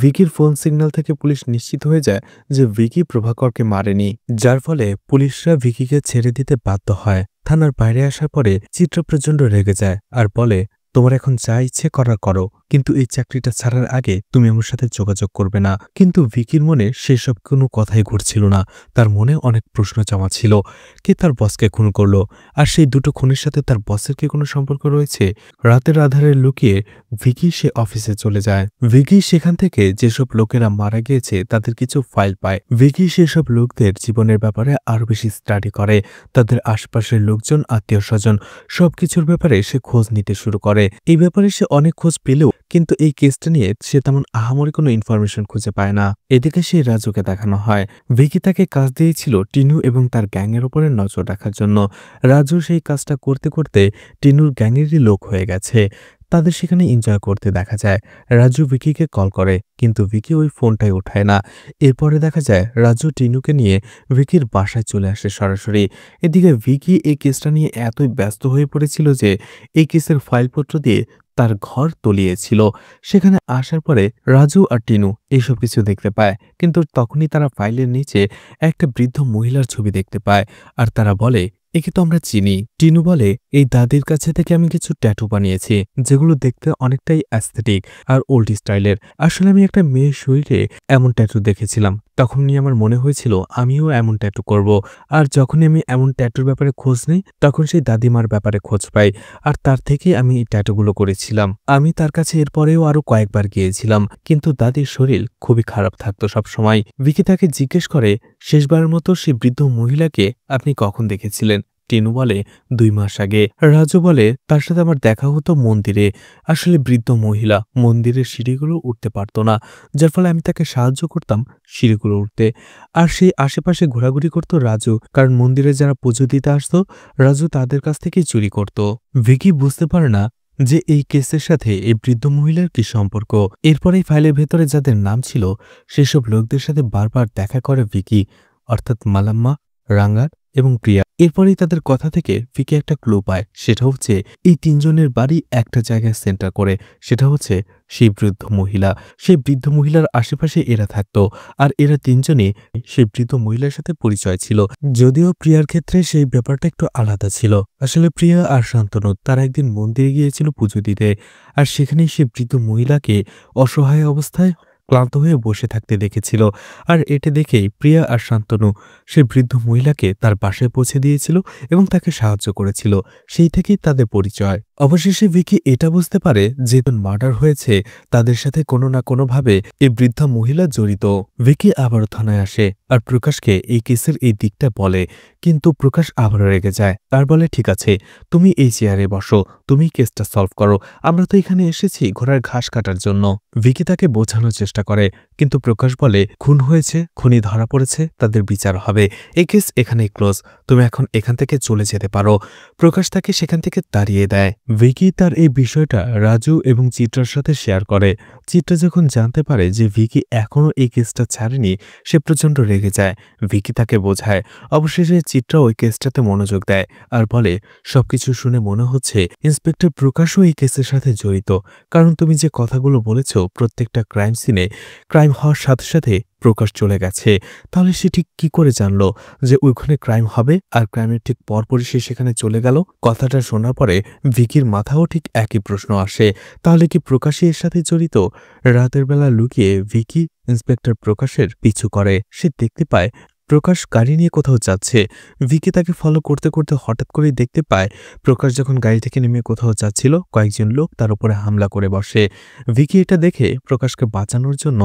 ভিকির ফোন সিগন্যাল থেকে পুলিশ নিশ্চিত হয়ে যায় যে ভিকি প্রভাকরকে মারেনি। যার ফলে পুলিশরা ভিকিকে ছেড়ে দিতে বাধ্য হয়। থানার বাইরে আসার পরে চিত্রা প্রচণ্ড রেগে যায় আর বলে, তোমার এখন যা ইচ্ছে করার করো, কিন্তু এই চাকরিটা ছাড়ার আগে তুমি আমার সাথে যোগাযোগ করবে না। কিন্তু ভিকির মনে সেসব কোনো কথাই ঘুরছিল না। তার মনে অনেক প্রশ্ন জমা ছিল। কে তার বসকে খুন করলো, আর সেই দুটো খুনের সাথে তার বসের কি কোনো সম্পর্ক রয়েছে? রাতের আধারে লুকিয়ে ভিকি সে অফিসে চলে যায়। ভিকি সেখান থেকে যেসব লোকেরা মারা গিয়েছে তাদের কিছু ফাইল পায়। ভিকি সেসব লোকদের জীবনের ব্যাপারে আরো বেশি স্টাডি করে। তাদের আশপাশের লোকজন, আত্মীয় স্বজন সবকিছুর ব্যাপারে সে খোঁজ নিতে শুরু করে। এই ব্যাপারে সে অনেক খোঁজ পেলেও কিন্তু এই কেসটা নিয়ে সে তেমন আহামরি কোনো ইনফরমেশন খুঁজে পায় না। এদিকে সেই রাজুকে দেখানো হয়। ভিকি তাকে কাজ দিয়েছিল টিনু এবং তার গ্যাংয়ের উপরে নজর রাখার জন্য। রাজু সেই কাজটা করতে করতে টিনুর গ্যাংয়েরই লোক হয়ে গেছে। তাদের সেখানে এনজয় করতে দেখা যায়। রাজু ভিকিকে কল করে, কিন্তু ভিকি ওই ফোনটাই ওঠায় না। এরপরে দেখা যায় রাজু টিনুকে নিয়ে ভিকির বাসায় চলে আসে সরাসরি। এদিকে ভিকি এই কেসটা নিয়ে এতই ব্যস্ত হয়ে পড়েছিল যে এই কেসের ফাইলপত্র দিয়ে তার ঘর তলিয়েছিল। সেখানে আসার পরে রাজু আর টিনু এইসব কিছু দেখতে পায়, কিন্তু তখনই তারা ফাইলের নিচে একটা বৃদ্ধ মহিলার ছবি দেখতে পায়, আর তারা বলে, একে তো আমরা চিনি। টিনু বলে, এই দাদির কাছে থেকে আমি কিছু ট্যাটু বানিয়েছি, যেগুলো দেখতে অনেকটাই অ্যাস্থেটিক আর ওল্ড স্টাইলের। আসলে আমি একটা মেয়ের শরীরে এমন ট্যাটু দেখেছিলাম, তখনই আমার মনে হয়েছিল আমিও এমন ট্যাটু করব। আর যখনই আমি এমন ট্যাটুর ব্যাপারে খোঁজ নিই, তখন সেই দাদিমার ব্যাপারে খোঁজ পাই, আর তার থেকেই আমি এই ট্যাটুগুলো করেছিলাম। আমি তার কাছে এরপরেও আরো কয়েকবার গিয়েছিলাম, কিন্তু দাদির শরীর খুবই খারাপ থাকতো সবসময়। ভিকি তাকে জিজ্ঞেস করে, শেষবারের মতো সেই বৃদ্ধ মহিলাকে আপনি কখন দেখেছিলেন? টিনু বলে, 2 মাস আগে। রাজু বলে, তার সাথে আমার দেখা হতো মন্দিরে। আসলে বৃদ্ধ মহিলা মন্দিরের সিঁড়িগুলো উঠতে পারত না, যার ফলে আমি তাকে সাহায্য করতাম সিঁড়িগুলো উঠতে। আর সেই আশেপাশে ঘোরাঘুরি করতো রাজু, কারণ মন্দিরে যারা পুজো দিতে আসতো রাজু তাদের কাছ থেকেই চুরি করত। ভিকি বুঝতে পারে না যে এই কেসের সাথে এই বৃদ্ধ মহিলার কি সম্পর্ক। এরপরেই ফাইলের ভেতরে যাদের নাম ছিল সেসব লোকদের সাথে বারবার দেখা করে ভিকি, অর্থাৎ মালাম্মা, রাঙ্গার এবং প্রিয়া। এরপরেই তাদের কথা থেকে ভিকি একটা ক্লু পায়, সেটা হচ্ছে এই 3 জনের বাড়ি একটা জায়গায় সেন্টার করে, সেটা হচ্ছে সেই বৃদ্ধ মহিলা। সেই বৃদ্ধ মহিলার আশেপাশে এরা থাকতো, আর এরা 3 জনই সেই বৃদ্ধ মহিলার সাথে পরিচয় ছিল। যদিও প্রিয়ার ক্ষেত্রে সেই ব্যাপারটা একটু আলাদা ছিল। আসলে প্রিয়া আর শান্তনু তারা একদিন মন্দিরে গিয়েছিল পুজো দিতে, আর সেখানেই সেই বৃদ্ধ মহিলাকে অসহায় অবস্থায় ক্লান্ত হয়ে বসে থাকতে দেখেছিল। আর এটা দেখেই প্রিয়া আর শান্তনু সেই বৃদ্ধ মহিলাকে তার বাসায় পৌঁছে দিয়েছিল এবং তাকে সাহায্য করেছিল। সেই থেকেই তাদের পরিচয়। অবশেষে ভিকি এটা বুঝতে পারে যে মার্ডার হয়েছে তাদের সাথে কোনো না কোনোভাবে এই বৃদ্ধা মহিলা জড়িত। ভিকি আবারও থানায় আসে আর প্রকাশকে এই কেসের এই দিকটা বলে, কিন্তু প্রকাশ আবারও রেগে যায়। তার বলে, ঠিক আছে, তুমি এই চেয়ারে বসো, তুমি কেসটা সলভ করো, আমরা তো এখানে এসেছি ঘোড়ার ঘাস কাটার জন্য। ভিকি তাকে বোঝানোর চেষ্টা করে, কিন্তু প্রকাশ বলে, খুন হয়েছে, খুনি ধরা পড়েছে, তাদের বিচার হবে, এই কেস এখানেই ক্লোজ, তুমি এখন এখান থেকে চলে যেতে পারো। প্রকাশ তাকে সেখান থেকে তাড়িয়ে দেয়। ভিকি তার এই বিষয়টা রাজু এবং চিত্রার সাথে শেয়ার করে। চিত্রা যখন জানতে পারে যে ভিকি এখনও এই কেসটা ছাড়েনি, সে প্রচণ্ড রেগে যায়। ভিকি তাকে বোঝায়। অবশেষে চিত্রা ওই কেসটাতে মনোযোগ দেয় আর বলে, সবকিছু শুনে মনে হচ্ছে ইন্সপেক্টর প্রকাশও এই কেসের সাথে জড়িত, কারণ তুমি যে কথাগুলো বলেছ প্রত্যেকটা ক্রাইম সিনে ক্রাইম হওয়ার সাথে সাথে প্রকাশ চলে গেছে। তাহলে সে ঠিক কি করে জানলো যে ওইখানে ক্রাইম হবে, আর ক্রাইমের ঠিক পরপরই সে সেখানে চলে গেল? কথাটা শোনার পরে ভিকির মাথাও ঠিক একই প্রশ্ন আসে, তাহলে কি প্রকাশই এর সাথে জড়িত? রাতের বেলা লুকিয়ে ভিকি ইন্সপেক্টর প্রকাশের পিছু করে। সে দেখতে পায় প্রকাশ গাড়ি নিয়ে কোথাও যাচ্ছে। ভিকি তাকে ফলো করতে করতে হঠাৎ করেই দেখতে পায় প্রকাশ যখন গাড়ি থেকে নেমে কোথাও যাচ্ছিল কয়েকজন লোক তার উপরে হামলা করে বসে। ভিকি এটা দেখে প্রকাশকে বাঁচানোর জন্য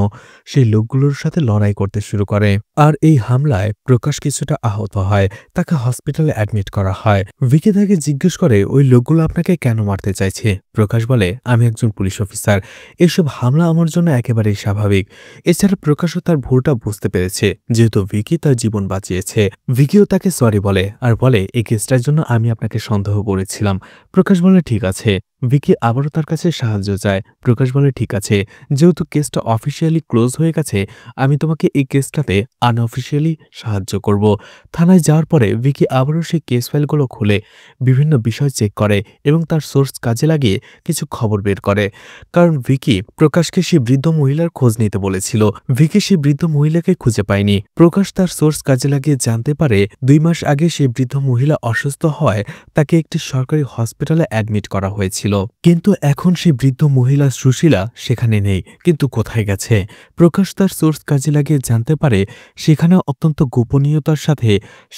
সেই লোকগুলোর সাথে লড়াই করতে শুরু করে। আর এই হামলায় প্রকাশ কিছুটা আহত হয়, তাকে হসপিটালে অ্যাডমিট করা হয়। ভিকি তাকে জিজ্ঞেস করে ওই লোকগুলো আপনাকে কেন মারতে চাইছে। প্রকাশ বলে আমি একজন পুলিশ অফিসার, এসব হামলা আমার জন্য একেবারেই স্বাভাবিক। এছাড়া প্রকাশও তার ভুলটা বুঝতে পেরেছে, যেহেতু ভিকি তার জীবন বাঁচিয়েছে। ভিকিও তাকে সরি বলে আর বলে এই কেসটার জন্য আমি আপনাকে সন্দেহ করেছিলাম। প্রকাশ বলে ঠিক আছে। ভিকি আবারও তার কাছে সাহায্য চায়। প্রকাশ বলে ঠিক আছে, যেহেতু কেসটা অফিসিয়ালি ক্লোজ হয়ে গেছে আমি তোমাকে এই কেসটাতে আনঅফিসিয়ালি সাহায্য করব। থানায় যাওয়ার পরে ভিকি আবারও সেই কেস ফাইলগুলো খুলে বিভিন্ন বিষয় চেক করে এবং তার সোর্স কাজে লাগিয়ে কিছু খবর বের করে। কারণ ভিকি প্রকাশকে সেই বৃদ্ধ মহিলার খোঁজ নিতে বলেছিল। ভিকি সেই বৃদ্ধ মহিলাকে খুঁজে পায়নি। প্রকাশ তার সোর্স কাজে লাগিয়ে জানতে পারে 2 মাস আগে সেই বৃদ্ধ মহিলা অসুস্থ হওয়ায় তাকে একটি সরকারি হসপিটালে অ্যাডমিট করা হয়েছিল। কিন্তু এখন সেই বৃদ্ধ মহিলা সুশীলা সেখানে নেই, কিন্তু কোথায় গেছে। প্রকাশ তার সোর্স কাজে লাগিয়ে জানতে পারে সেখানে অত্যন্ত গোপনীয়তার সাথে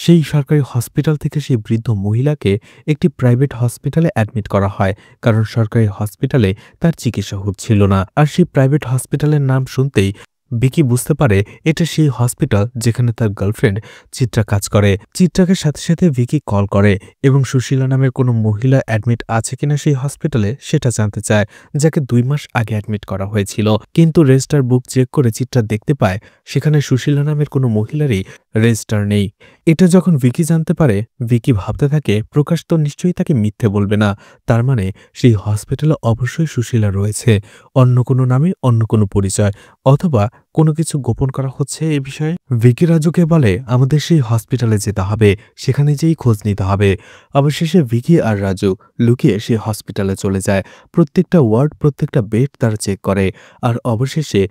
সেই সরকারি হসপিটাল থেকে সেই বৃদ্ধ মহিলাকে একটি প্রাইভেট হসপিটালে অ্যাডমিট করা হয়, কারণ সরকারি হসপিটালে তার চিকিৎসা হচ্ছিল না। আর সেই প্রাইভেট হসপিটালের নাম শুনতেই ভিকি বুঝতে পারে এটা সেই হসপিটাল যেখানে তার গার্লফ্রেন্ড চিত্রা কাজ করে। চিত্রাকে সাথে সাথে ভিকি কল করে এবং সুশীলা নামের কোনো মহিলা অ্যাডমিট আছে কিনা সেই হসপিটালে সেটা জানতে চায়, যাকে 2 মাস আগে অ্যাডমিট করা হয়েছিল। কিন্তু রেজিস্টার বুক চেক করে চিত্রা দেখতে পায় সেখানে সুশীলা নামের কোনো মহিলারই রেজিস্টার নেই। এটা যখন ভিকি জানতে পারে ভিকি ভাবতে থাকে প্রকাশ তো নিশ্চয়ই তাকে মিথ্যে বলবে না, তার মানে সেই হসপিটালে অবশ্যই সুশীলা রয়েছে, অন্য কোনো নামে অন্য কোনো পরিচয়, অথবা কোনো কিছু গোপন করা হচ্ছে এ বিষয়ে। ভিকি রাজুকে বলে আমাদের সেই হসপিটালে যেতে হবে, সেখানে যেই খোঁজ নিতে হবে। অবশেষে ভিকি আর রাজু লুকিয়ে সেই হসপিটালে চলে যায়। প্রত্যেকটা ওয়ার্ড প্রত্যেকটা বেড তারা চেক করে আর অবশেষে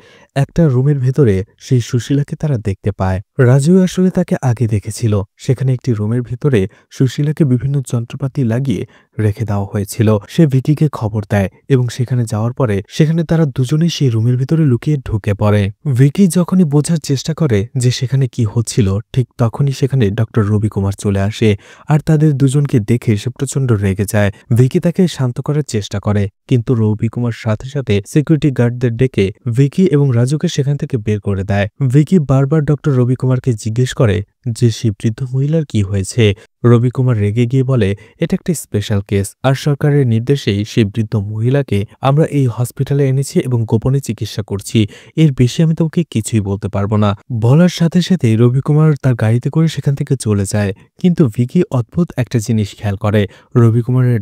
একটা রুমের ভেতরে সেই সুশীলাকে তারা দেখতে পায়। রাজু আসলে তাকে আগে দেখেছিল, সেখানে একটি রুমের ভেতরে সুশীলাকে বিভিন্ন যন্ত্রপাতি লাগিয়ে রেখে দেওয়া হয়েছিল। সে ভিকিকে খবর দেয় এবং সেখানে যাওয়ার পরে সেখানে তারা দুজনেই সেই রুমের ভিতরে লুকিয়ে ঢুকে পড়ে। ভিকি যখনই বোঝার চেষ্টা করে যে সেখানে কি হচ্ছিল, ঠিক তখনই সেখানে ডক্টর রবি কুমার চলে আসে আর তাদের দুজনকে দেখে সে প্রচন্ড রেগে যায়। ভিকি তাকে শান্ত করার চেষ্টা করে, কিন্তু রবি কুমার সাথে সাথে সিকিউরিটি গার্ডদের ডেকে ভিকি এবং রাজুকে সেখান থেকে বের করে দেয়। ভিকি বারবার ডক্টর রবি কুমারকে জিজ্ঞেস করে যে সেই বৃদ্ধ মহিলার কি হয়েছে। রবি কুমার রেগে গিয়ে বলে এটা একটা স্পেশাল কেস আর সরকারের নির্দেশেই সেই বৃদ্ধ মহিলাকে আমরা এই হসপিটালে এনেছি এবং গোপনে চিকিৎসা করছি, এর বেশি আমি তোমাকে কিছুই বলতে পারবো না। বলার সাথে সাথে রবি কুমার তার গাড়িতে করে সেখান থেকে চলে যায়। কিন্তু ভিকি অদ্ভুত একটা জিনিস খেয়াল করে, রবি কুমারের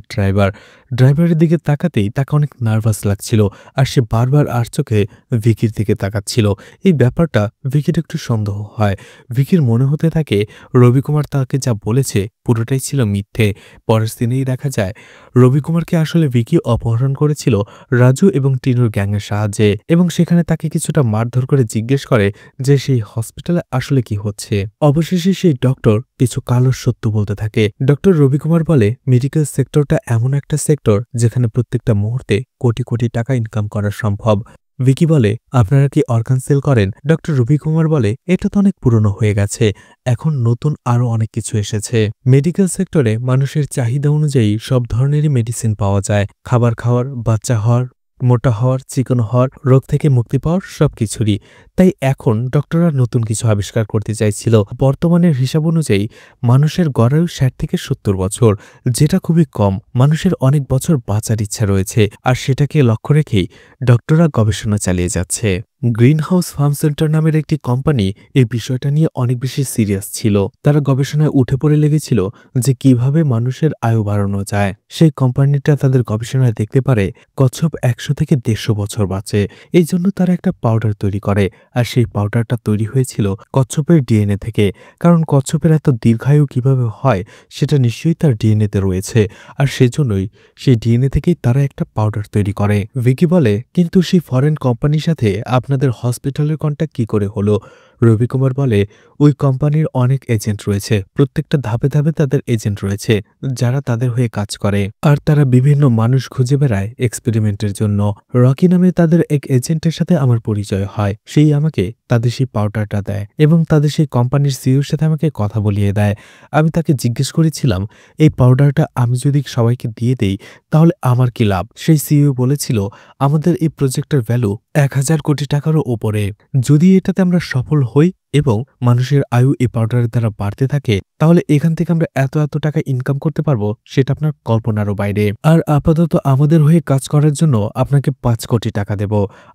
ড্রাইভারের দিকে তাকাতেই তাকে অনেক নার্ভাস লাগছিল আর সে বারবার আর চোখে ভিকির দিকে তাকাচ্ছিল। এই ব্যাপারটা ভিকির একটু সন্দেহ হয়। ভিকির মনে হতে থাকে রবি কুমার তাকে যা বলেছে পুরোটাই ছিল মিথ্যে। পরের দিনেই দেখা যায় রবি কুমারকে আসলে ভিকি অপহরণ করেছিল রাজু এবং টিনুর গ্যাংয়ের সাহায্যে এবং সেখানে তাকে কিছুটা মারধর করে জিজ্ঞেস করে যে সেই হসপিটালে আসলে কি হচ্ছে। অবশেষে সেই ডক্টর কিছু কালো সত্য বলতে থাকে। ডক্টর রবি কুমার বলে মেডিকেল সেক্টরটা এমন একটা সেক্টর যেখানে প্রত্যেকটা মুহূর্তে কোটি কোটি টাকা ইনকাম করা সম্ভব। ভিকি বলে আপনারা কি অর্গান সেল করেন? ডক্টর রবি কুমার বলে এটা তো অনেক পুরনো হয়ে গেছে, এখন নতুন আরো অনেক কিছু এসেছে। মেডিকেল সেক্টরে মানুষের চাহিদা অনুযায়ী সব ধরনেরই মেডিসিন পাওয়া যায়, খাবার খাওয়ার, বাচ্চা হওয়ার, মোটা হওয়ার, চিকন হওয়ার, রোগ থেকে মুক্তি পাওয়ার সবকিছুরই। তাই এখন ডক্টররা নতুন কিছু আবিষ্কার করতে চাইছিল। বর্তমানের হিসাব অনুযায়ী মানুষের গড়ায়ু 60 থেকে 70 বছর, যেটা খুবই কম। মানুষের অনেক বছর বাঁচার ইচ্ছা রয়েছে আর সেটাকে লক্ষ্য রেখেই ডক্টররা গবেষণা চালিয়ে যাচ্ছে। গ্রিন হাউস ফার্ম সেন্টার নামের একটি কোম্পানি এই বিষয়টা নিয়ে অনেক বেশি সিরিয়াস ছিল। তারা গবেষণায় উঠে পড়ে লেগেছিল যে কিভাবে মানুষের আয়ু বাড়ানো যায়। সেই কোম্পানিটা তাদের গবেষণায় দেখতে পারে কচ্ছপ 100 থেকে 150 বছর বাঁচে। এই জন্য তারা একটা পাউডার তৈরি করে আর সেই পাউডারটা তৈরি হয়েছিল কচ্ছপের ডিএনএ থেকে। কারণ কচ্ছপের এত দীর্ঘায়ু কিভাবে হয় সেটা নিশ্চয়ই তার ডিএনএতে রয়েছে আর সেজন্যই সেই ডিএনএ থেকেই তারা একটা পাউডার তৈরি করে। ভিকি বলে কিন্তু সেই ফরেন কোম্পানির সাথে আপনাদের হসপিটালের কন্ট্যাক্ট কি করে হলো? রবি কুমার বলে ওই কোম্পানির অনেক এজেন্ট রয়েছে, প্রত্যেকটা ধাপে ধাপে তাদের এজেন্ট রয়েছে যারা তাদের হয়ে কাজ করে আর তারা বিভিন্ন মানুষ খুঁজে বেড়ায় এক্সপেরিমেন্টের জন্য। রকি নামে তাদের এক এজেন্টের সাথে আমার পরিচয় হয়, সেই আমাকে তাদের সেই পাউডারটা দেয় এবং তাদের সেই কোম্পানির সিইওর সাথে আমাকে কথা বলিয়ে দেয়। আমি তাকে জিজ্ঞেস করেছিলাম, এই পাউডারটা আমি যদি সবাইকে দিয়ে দেই তাহলে আমার কি লাভ? সেই সিইও বলেছিল, আমাদের এই প্রজেক্টের ভ্যালু ১,০০০ কোটি টাকারও ওপরে। যদি এটাতে আমরা সফল হই এবং মানুষের আয়ু এই পাউডারের দ্বারা বাড়তে থাকে, তাহলে এখান থেকে আমরা এত টাকা ইনকাম করতে পারবো, সেটা আপনার কল্পনারও বাইরে। আর আপাতত আমাদের হয়ে কাজ করার জন্য আপনাকে ৫ কোটি টাকা দেব।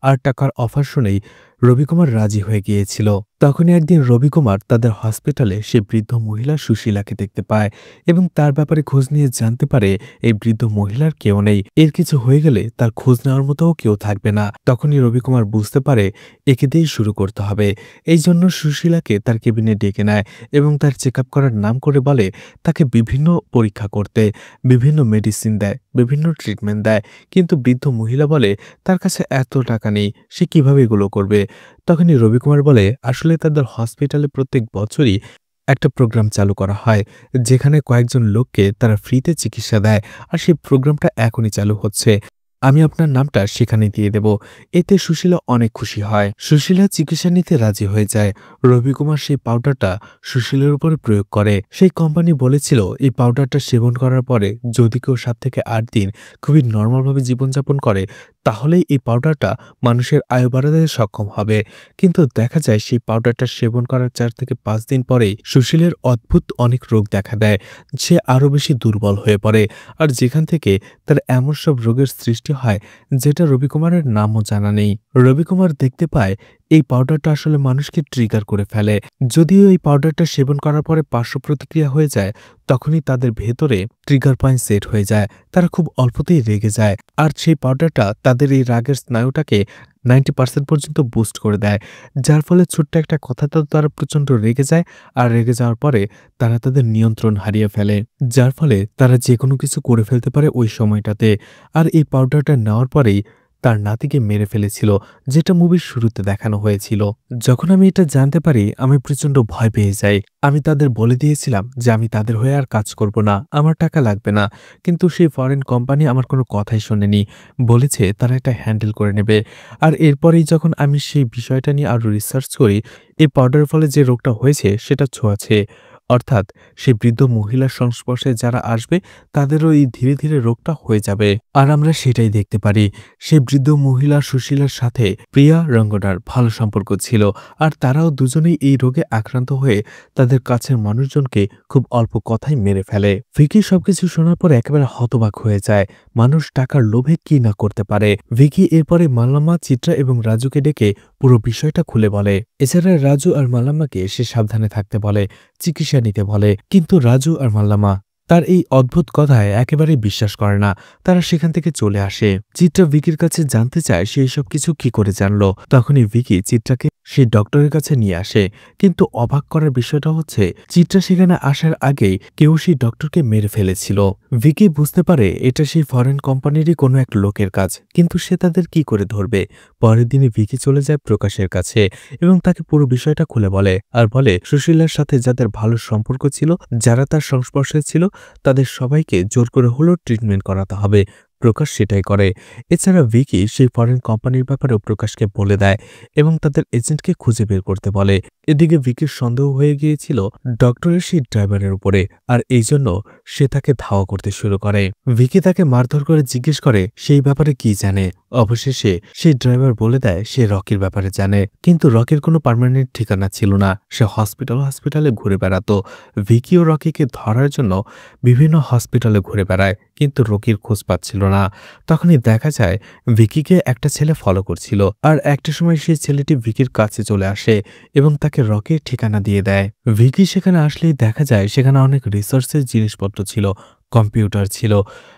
আর টাকার অফার শুনেই রবিকুমার রাজি হয়ে গিয়েছিল। তখনই একদিন রবিকুমার তাদের হসপিটালে সে বৃদ্ধ মহিলা সুশীলাকে দেখতে পায় এবং তার ব্যাপারে খোঁজ নিয়ে জানতে পারে এই বৃদ্ধ মহিলার কেউ নেই। এর কিছু হয়ে গেলে তার খোঁজ নেওয়ার মতোও কেউ থাকবে না। তখনই রবিকুমার বুঝতে পারে একে দিয়েই শুরু করতে হবে। এই জন্য সুশীলাকে তার কেবিনে ডেকে নেয় এবং তার চেক আপ করার নাম করে বলে তাকে বিভিন্ন পরীক্ষা করতে, বিভিন্ন মেডিসিন দেয়, বিভিন্ন ট্রিটমেন্ট দেয়। কিন্তু বৃদ্ধ মহিলা বলে তার কাছে এত টাকা নেই, সে কিভাবে এগুলো করবে। তখনই রবিকুমার বলে আসলে তাদের হসপিটালে প্রত্যেক বছরই একটা প্রোগ্রাম চালু করা হয়, যেখানে কয়েকজন লোককে তারা ফ্রিতে চিকিৎসা দেয়। আর সেই প্রোগ্রামটা এখনই চালু হচ্ছে, আমি আপনার নামটা সেখানে দিয়ে দেব। এতে সুশীলা অনেক খুশি হয়। সুশীলা চিকিৎসা নিতে রাজি হয়ে যায়। রবিকুমার সেই পাউডারটা সুশীলার উপরে প্রয়োগ করে। সেই কোম্পানি বলেছিল এই পাউডারটা সেবন করার পরে যদি কেউ ৭ থেকে ৮ দিন খুবই নর্মালভাবে জীবনযাপন করে, তাহলেই এই পাউডারটা মানুষের আয়ু বাড়াতে সক্ষম হবে। কিন্তু দেখা যায় সেই পাউডারটা সেবন করার ৪ থেকে ৫ দিন পরেই সুশীলের অদ্ভুত অনেক রোগ দেখা দেয়। সে আরও বেশি দুর্বল হয়ে পড়ে। আর যেখান থেকে তার এমন সব রোগের সৃষ্টি হয় যেটা রবিকুমারের নামও জানা নেই। রবিকুমার দেখতে পায় এই পাউডারটা আসলে মানুষকে ট্রিগার করে ফেলে। যদিও এই পাউডারটা সেবন করার পরে পার্শ্ব প্রতিক্রিয়া হয়ে যায়, তখনই তাদের ভেতরে ট্রিগার পয়েন্ট সেট হয়ে যায়। তারা খুব অল্পতেই রেগে যায়। আর সেই পাউডারটা তাদের এই রাগের স্নায়ুটাকে 90% পর্যন্ত বুস্ট করে দেয়, যার ফলে ছোট্ট একটা কথাতে তারা প্রচণ্ড রেগে যায়। আর রেগে যাওয়ার পরে তারা তাদের নিয়ন্ত্রণ হারিয়ে ফেলে, যার ফলে তারা যে কোনো কিছু করে ফেলতে পারে ওই সময়টাতে। আর এই পাউডারটা নেওয়ার পরেই তার নাতিকে মেরে ফেলেছিল, যেটা মুভির শুরুতে দেখানো হয়েছিল। যখন আমি এটা জানতে পারি আমি প্রচণ্ড ভয় পেয়ে যাই। আমি তাদের বলে দিয়েছিলাম যে আমি তাদের হয়ে আর কাজ করব না, আমার টাকা লাগবে না। কিন্তু সেই ফরেন কোম্পানি আমার কোনো কথাই শোনেনি, বলেছে তারা এটা হ্যান্ডেল করে নেবে। আর এরপরেই যখন আমি সেই বিষয়টা নিয়ে আরও রিসার্চ করি, এই পাউডারের ফলে যে রোগটা হয়েছে সেটা ছোঁয়াচে, অর্থাৎ সেই বৃদ্ধ মহিলার সংস্পর্শে যারা আসবে তাদেরও এই ধীরে ধীরে রোগটা হয়ে যাবে। আর আমরা সেটাই দেখতে পারি। সেই বৃদ্ধ মহিলা সুশীলার সাথে প্রিয়া রঙ্গনার ভালো সম্পর্ক ছিল। আর তারাও দুজনেই এই রোগে আক্রান্ত হয়ে তাদের কাছের মানুষজনকে খুব অল্প কথায় মেরে ফেলে। ভিকি সবকিছু শোনার পর একেবারে হতবাক হয়ে যায়। মানুষ টাকার লোভে কি না করতে পারে। ভিকি এরপরে মাল্লামা, চিত্রা এবং রাজুকে ডেকে পুরো বিষয়টা খুলে বলে। এছাড়া রাজু আর মাল্লামাকে সে সাবধানে থাকতে বলে, চিকিৎসা নিতে বলে। কিন্তু রাজু আর মাল্লামা তার এই অদ্ভুত কথায় একেবারেই বিশ্বাস করে না। তারা সেখান থেকে চলে আসে। চিত্রা ভিকির কাছে জানতে চায় সে এসব কিছু কি করে জানলো। তখনই ভিকি চিত্রাকে সেই ডক্টরের কাছে নিয়ে আসে। কিন্তু অবাক করার বিষয়টা হচ্ছে চিত্রা সেখানে আসার আগেই কেউ সেই ডক্টরকে মেরে ফেলেছিল। ভিকি বুঝতে পারে এটা সেই ফরেন কোম্পানিরই কোনো এক লোকের কাজ, কিন্তু সে তাদের কি করে ধরবে। পরের দিনে ভিকি চলে যায় প্রকাশের কাছে এবং তাকে পুরো বিষয়টা খুলে বলে। আর বলে সুশীলার সাথে যাদের ভালো সম্পর্ক ছিল, যারা তার সংস্পর্শে ছিল, তাদের সবাইকে জোর করে হলেও ট্রিটমেন্ট করাতে হবে। প্রকাশ সেটাই করে। এছাড়া ভিকি সেই ফরেন কোম্পানির ব্যাপারেও প্রকাশকে বলে দেয় এবং তাদের এজেন্টকে খুঁজে বের করতে বলে। এদিকে ভিকির সন্দেহ হয়ে গিয়েছিল ডক্টরের সেই ড্রাইভারের উপরে, আর এই জন্য সে তাকে ধাওয়া করতে শুরু করে। ভিকি তাকে মারধর করে জিজ্ঞেস করে সেই ব্যাপারে কি জানে। অবশেষে সেই ড্রাইভার বলে দেয় সে রকির ব্যাপারে জানে, কিন্তু রকির কোনো পার্মানেন্ট ঠিকানা ছিল না। সে হসপিটালে ঘুরে বেড়াতো। ভিকি ও রকিকে ধরার জন্য বিভিন্ন হসপিটালে ঘুরে বেড়ায়, কিন্তু রকির খোঁজ পাচ্ছিল না। তখনই দেখা যায় ভিকিকে একটা ছেলে ফলো করছিল। আর একটা সময় সেই ছেলেটি ভিকির কাছে চলে আসে এবং তাকে রকির ঠিকানা দিয়ে দেয়। ভিকি সেখানে আসলেই দেখা যায় সেখানে অনেক রিসার্চের জিনিসপত্র ছিল, কম্পিউটার ছিল।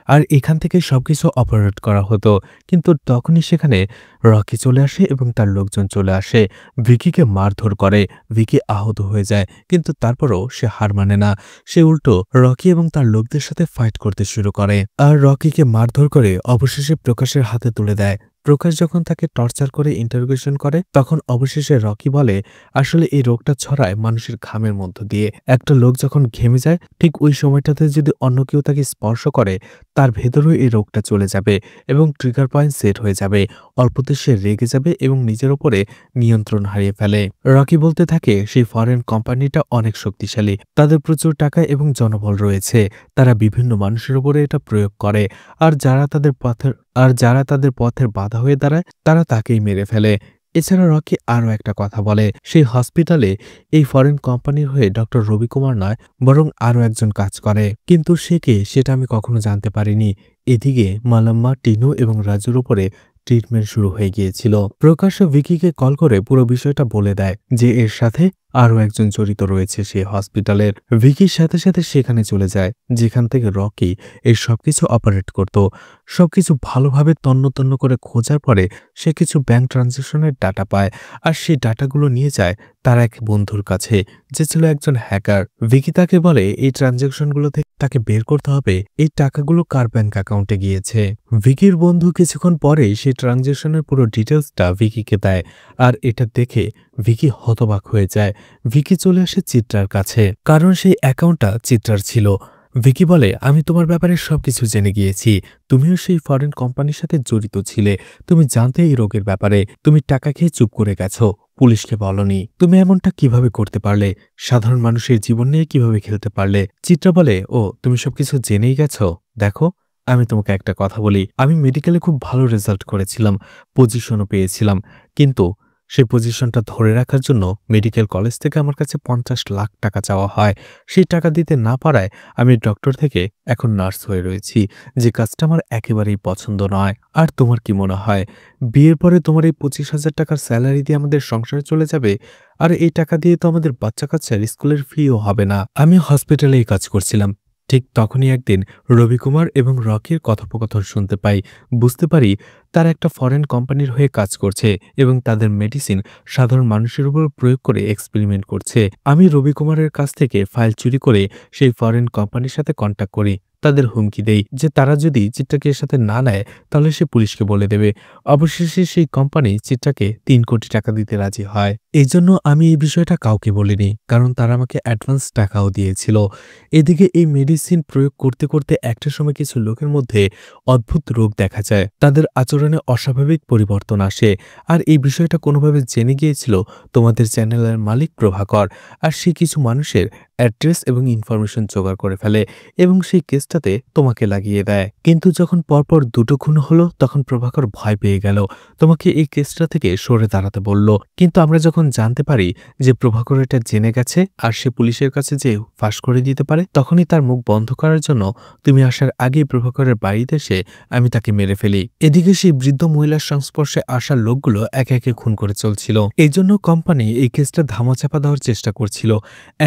আর এখান থেকে সবকিছু অপারেট করা হতো। কিন্তু তখনই সেখানে রকি চলে আসে এবং তার লোকজন চলে আসে, ভিকিকে মারধর করে। ভিকি আহত হয়ে যায়, কিন্তু তারপরও সে হার মানে না। সে উল্টো রকি এবং তার লোকদের সাথে ফাইট করতে শুরু করে আর রকিকে মারধর করে অবশেষে প্রকাশের হাতে তুলে দেয়। প্রকাশ যখন তাকে টর্চার করে ইন্টারোগেশন করে তখন অবশেষে রকি বলে আসলে এই রোগটা ছড়ায় মানুষের ঘামের মধ্য দিয়ে। একটা লোক যখন ঘেমে যায় ঠিক ওই সময়টাতে যদি অন্য কেউ তাকে স্পর্শ করে তার ভেতরেও এই রোগটা চলে যাবে এবং ট্রিগার পয়েন্ট সেট হয়ে যাবে। অল্পতে সে রেগে যাবে এবং নিজের উপরে নিয়ন্ত্রণ হারিয়ে ফেলে। রকি বলতে থাকে সেই ফরেন কোম্পানিটা অনেক শক্তিশালী, তাদের প্রচুর টাকা এবং জনবল রয়েছে, তারা বিভিন্ন মানুষের উপরে এটা প্রয়োগ করে আর যারা তাদের পথের বাধা হয়ে দাঁড়ায় তারা তাকেই মেরে ফেলে। এছাড়া রকি আরও একটা কথা বলে সেই হসপিটালে এই ফরেন কোম্পানির হয়ে ডক্টর রবি কুমার নয় বরং আরও একজন কাজ করে, কিন্তু সে কে সেটা আমি কখনো জানতে পারিনি। এদিকে মালাম্মা, টিনু এবং রাজুর উপরে ট্রিটমেন্ট শুরু হয়ে গিয়েছিল। প্রকাশ্য ভিকিকে কল করে পুরো বিষয়টা বলে দেয় যে এর সাথে আরও একজন জড়িত রয়েছে সেই হসপিটালের। ভিকির সাথে সাথে সেখানে চলে যায় যেখান থেকে রকি এই সবকিছু অপারেট করত। সবকিছু ভালোভাবে তন্ন তন্ন করে খোঁজার পরে সে কিছু ব্যাংক ট্রানজ্যাকশনের ডাটা পায় আর সেই ডাটাগুলো নিয়ে যায় তার এক বন্ধুর কাছে যে ছিল একজন হ্যাকার। ভিকি তাকে বলে এই ট্রানজ্যাকশনগুলো থেকে তাকে বের করতে হবে এই টাকাগুলো কার ব্যাংক অ্যাকাউন্টে গিয়েছে। ভিকির বন্ধু কিছুক্ষণ পরেই সেই ট্রানজ্যাকশনের পুরো ডিটেলসটা ভিকিকে দেয় আর এটা দেখে ভিকি হতবাক হয়ে যায়। ভিকি চলে আসে চিত্রার কাছে কারণ সেই অ্যাকাউন্টটা চিত্রার ছিল। ভিকি বলে আমি তোমার ব্যাপারে সবকিছু জেনে গিয়েছি, তুমিও সেই ফরেন কোম্পানির সাথে জড়িত ছিলে, তুমি জানতে এই রোগের ব্যাপারে, তুমি টাকা খেয়ে চুপ করে গেছো, পুলিশকে বলনি, তুমি এমনটা কিভাবে করতে পারলে, সাধারণ মানুষের জীবন নিয়ে কিভাবে খেলতে পারলে। চিত্রা বলে ও তুমি সবকিছু জেনেই গেছো, দেখো আমি তোমাকে একটা কথা বলি, আমি মেডিকেলে খুব ভালো রেজাল্ট করেছিলাম, পজিশনও পেয়েছিলাম, কিন্তু সেই পজিশনটা ধরে রাখার জন্য মেডিকেল কলেজ থেকে আমার কাছে 50 লাখ টাকা চাওয়া হয়। সেই টাকা দিতে না পারায় আমি ডক্টর থেকে এখন নার্স হয়ে রয়েছি, যে কাজটা আমার একেবারেই পছন্দ নয়। আর তোমার কি মনে হয় বিয়ের পরে তোমার এই 25,000 টাকার স্যালারি দিয়ে আমাদের সংসারে চলে যাবে? আর এই টাকা দিয়ে তো আমাদের বাচ্চা কাচ্চার স্কুলের ফিও হবে না। আমি হসপিটালেই কাজ করছিলাম, ঠিক তখনই একদিন রবি কুমার এবং রকির কথোপকথন শুনতে পাই। বুঝতে পারি তারা একটা ফরেন কোম্পানির হয়ে কাজ করছে এবং তাদের মেডিসিন সাধারণ মানুষের উপর প্রয়োগ করে এক্সপেরিমেন্ট করছে। আমি রবি কুমারের কাছ থেকে ফাইল চুরি করে সেই ফরেন কোম্পানির সাথে কন্ট্যাক্ট করি, তাদের হুমকি দেই যে তারা যদি চিত্রাকে এর সাথে না নেয় তাহলে সে পুলিশকে বলে দেবে। অবশেষে সেই কোম্পানি চিত্রাকে 3 কোটি টাকা দিতে রাজি হয়। এই জন্য আমি এই বিষয়টা কাউকে বলিনি, কারণ তারা আমাকে অ্যাডভান্স টাকাও দিয়েছিল। এদিকে এই মেডিসিন প্রয়োগ করতে করতে একটা সময় কিছু লোকের মধ্যে অদ্ভুত রোগ দেখা যায়, তাদের আচরণে অস্বাভাবিক পরিবর্তন আসে। আর এই বিষয়টা কোনোভাবে জেনে গিয়েছিল তোমাদের চ্যানেলের মালিক প্রভাকর, আর সে কিছু মানুষের অ্যাড্রেস এবং ইনফরমেশন জোগাড় করে ফেলে এবং সেই কেসটাতে তোমাকে লাগিয়ে দেয়। কিন্তু যখন পরপর 2টো খুন হলো তখন প্রভাকর ভয় পেয়ে গেল, তোমাকে এই কেসটা থেকে সরে দাঁড়াতে বলল। কিন্তু আমরা যখন জানতে পারি যে প্রভাকর এটা জেনে গেছে আর সে পুলিশের কাছে যে ফাঁস করে দিতে পারে, তখনই তার মুখ বন্ধ করার জন্য তুমি আসার আগেই প্রভাকরের বাড়িতে এসে আমি তাকে মেরে ফেলি। এদিকে সেই বৃদ্ধ মহিলার সংস্পর্শে আসা লোকগুলো একে একে খুন করে চলছিল। এই জন্য কোম্পানি এই কেসটা ধামাচাপা দেওয়ার চেষ্টা করছিল।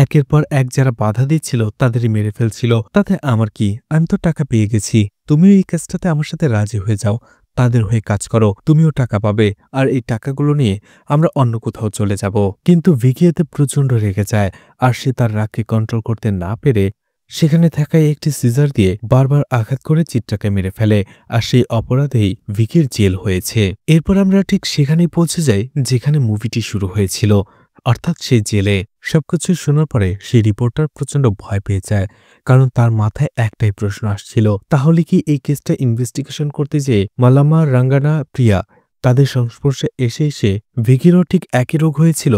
একের পর এক যারা বাধা দিচ্ছিল তাদেরই মেরে ফেলছিল। তাতে আমার কি, আমি তো টাকা পেয়ে গেছি। তুমিও এই কেসটাতে আমার সাথে রাজি হয়ে যাও, তাদের হয়ে কাজ করো, তুমিও টাকা পাবে, আর এই টাকাগুলো নিয়ে আমরা অন্য কোথাও চলে যাব। কিন্তু ভিকি এতে প্রচণ্ড রেগে যায় আর সে তার রাগকে কন্ট্রোল করতে না পেরে সেখানে থাকা একটি সিজার দিয়ে বারবার আঘাত করে চিত্রাকে মেরে ফেলে। আর সেই অপরাধেই ভিকির জেল হয়েছে। এরপর আমরা ঠিক সেখানেই পৌঁছে যাই যেখানে মুভিটি শুরু হয়েছিল, অর্থাৎ সেই জেলে। সবকিছু শোনার পরে সেই রিপোর্টার প্রচন্ড ভয় পেয়ে যায়, কারণ তার মাথায় একটাই প্রশ্ন আসছিল, তাহলে কি এই কেসটা ইনভেস্টিগেশন করতে যেয়ে মালামা, রাঙ্গানা, প্রিয়া তাদের সংস্পর্শে এসে এসে ভিকিরও ঠিক একই রোগ হয়েছিল,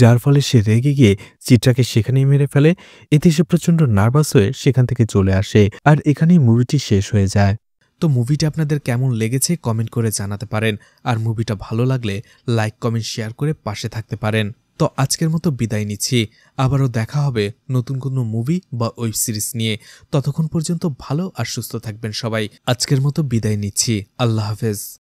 যার ফলে সে রেগে গিয়ে চিত্রাকে সেখানেই মেরে ফেলে। এতে সে প্রচন্ড নার্ভাস হয়ে সেখান থেকে চলে আসে আর এখানেই মুভিটি শেষ হয়ে যায়। তো মুভিটা আপনাদের কেমন লেগেছে কমেন্ট করে জানাতে পারেন, আর মুভিটা ভালো লাগলে লাইক, কমেন্ট, শেয়ার করে পাশে থাকতে পারেন। তো আজকের মতো বিদায় নিচ্ছি, আবারও দেখা হবে নতুন কোনো মুভি বা ওয়েব সিরিজ নিয়ে। ততক্ষণ পর্যন্ত ভালো আর সুস্থ থাকবেন সবাই। আজকের মতো বিদায় নিচ্ছি, আল্লাহ হাফেজ।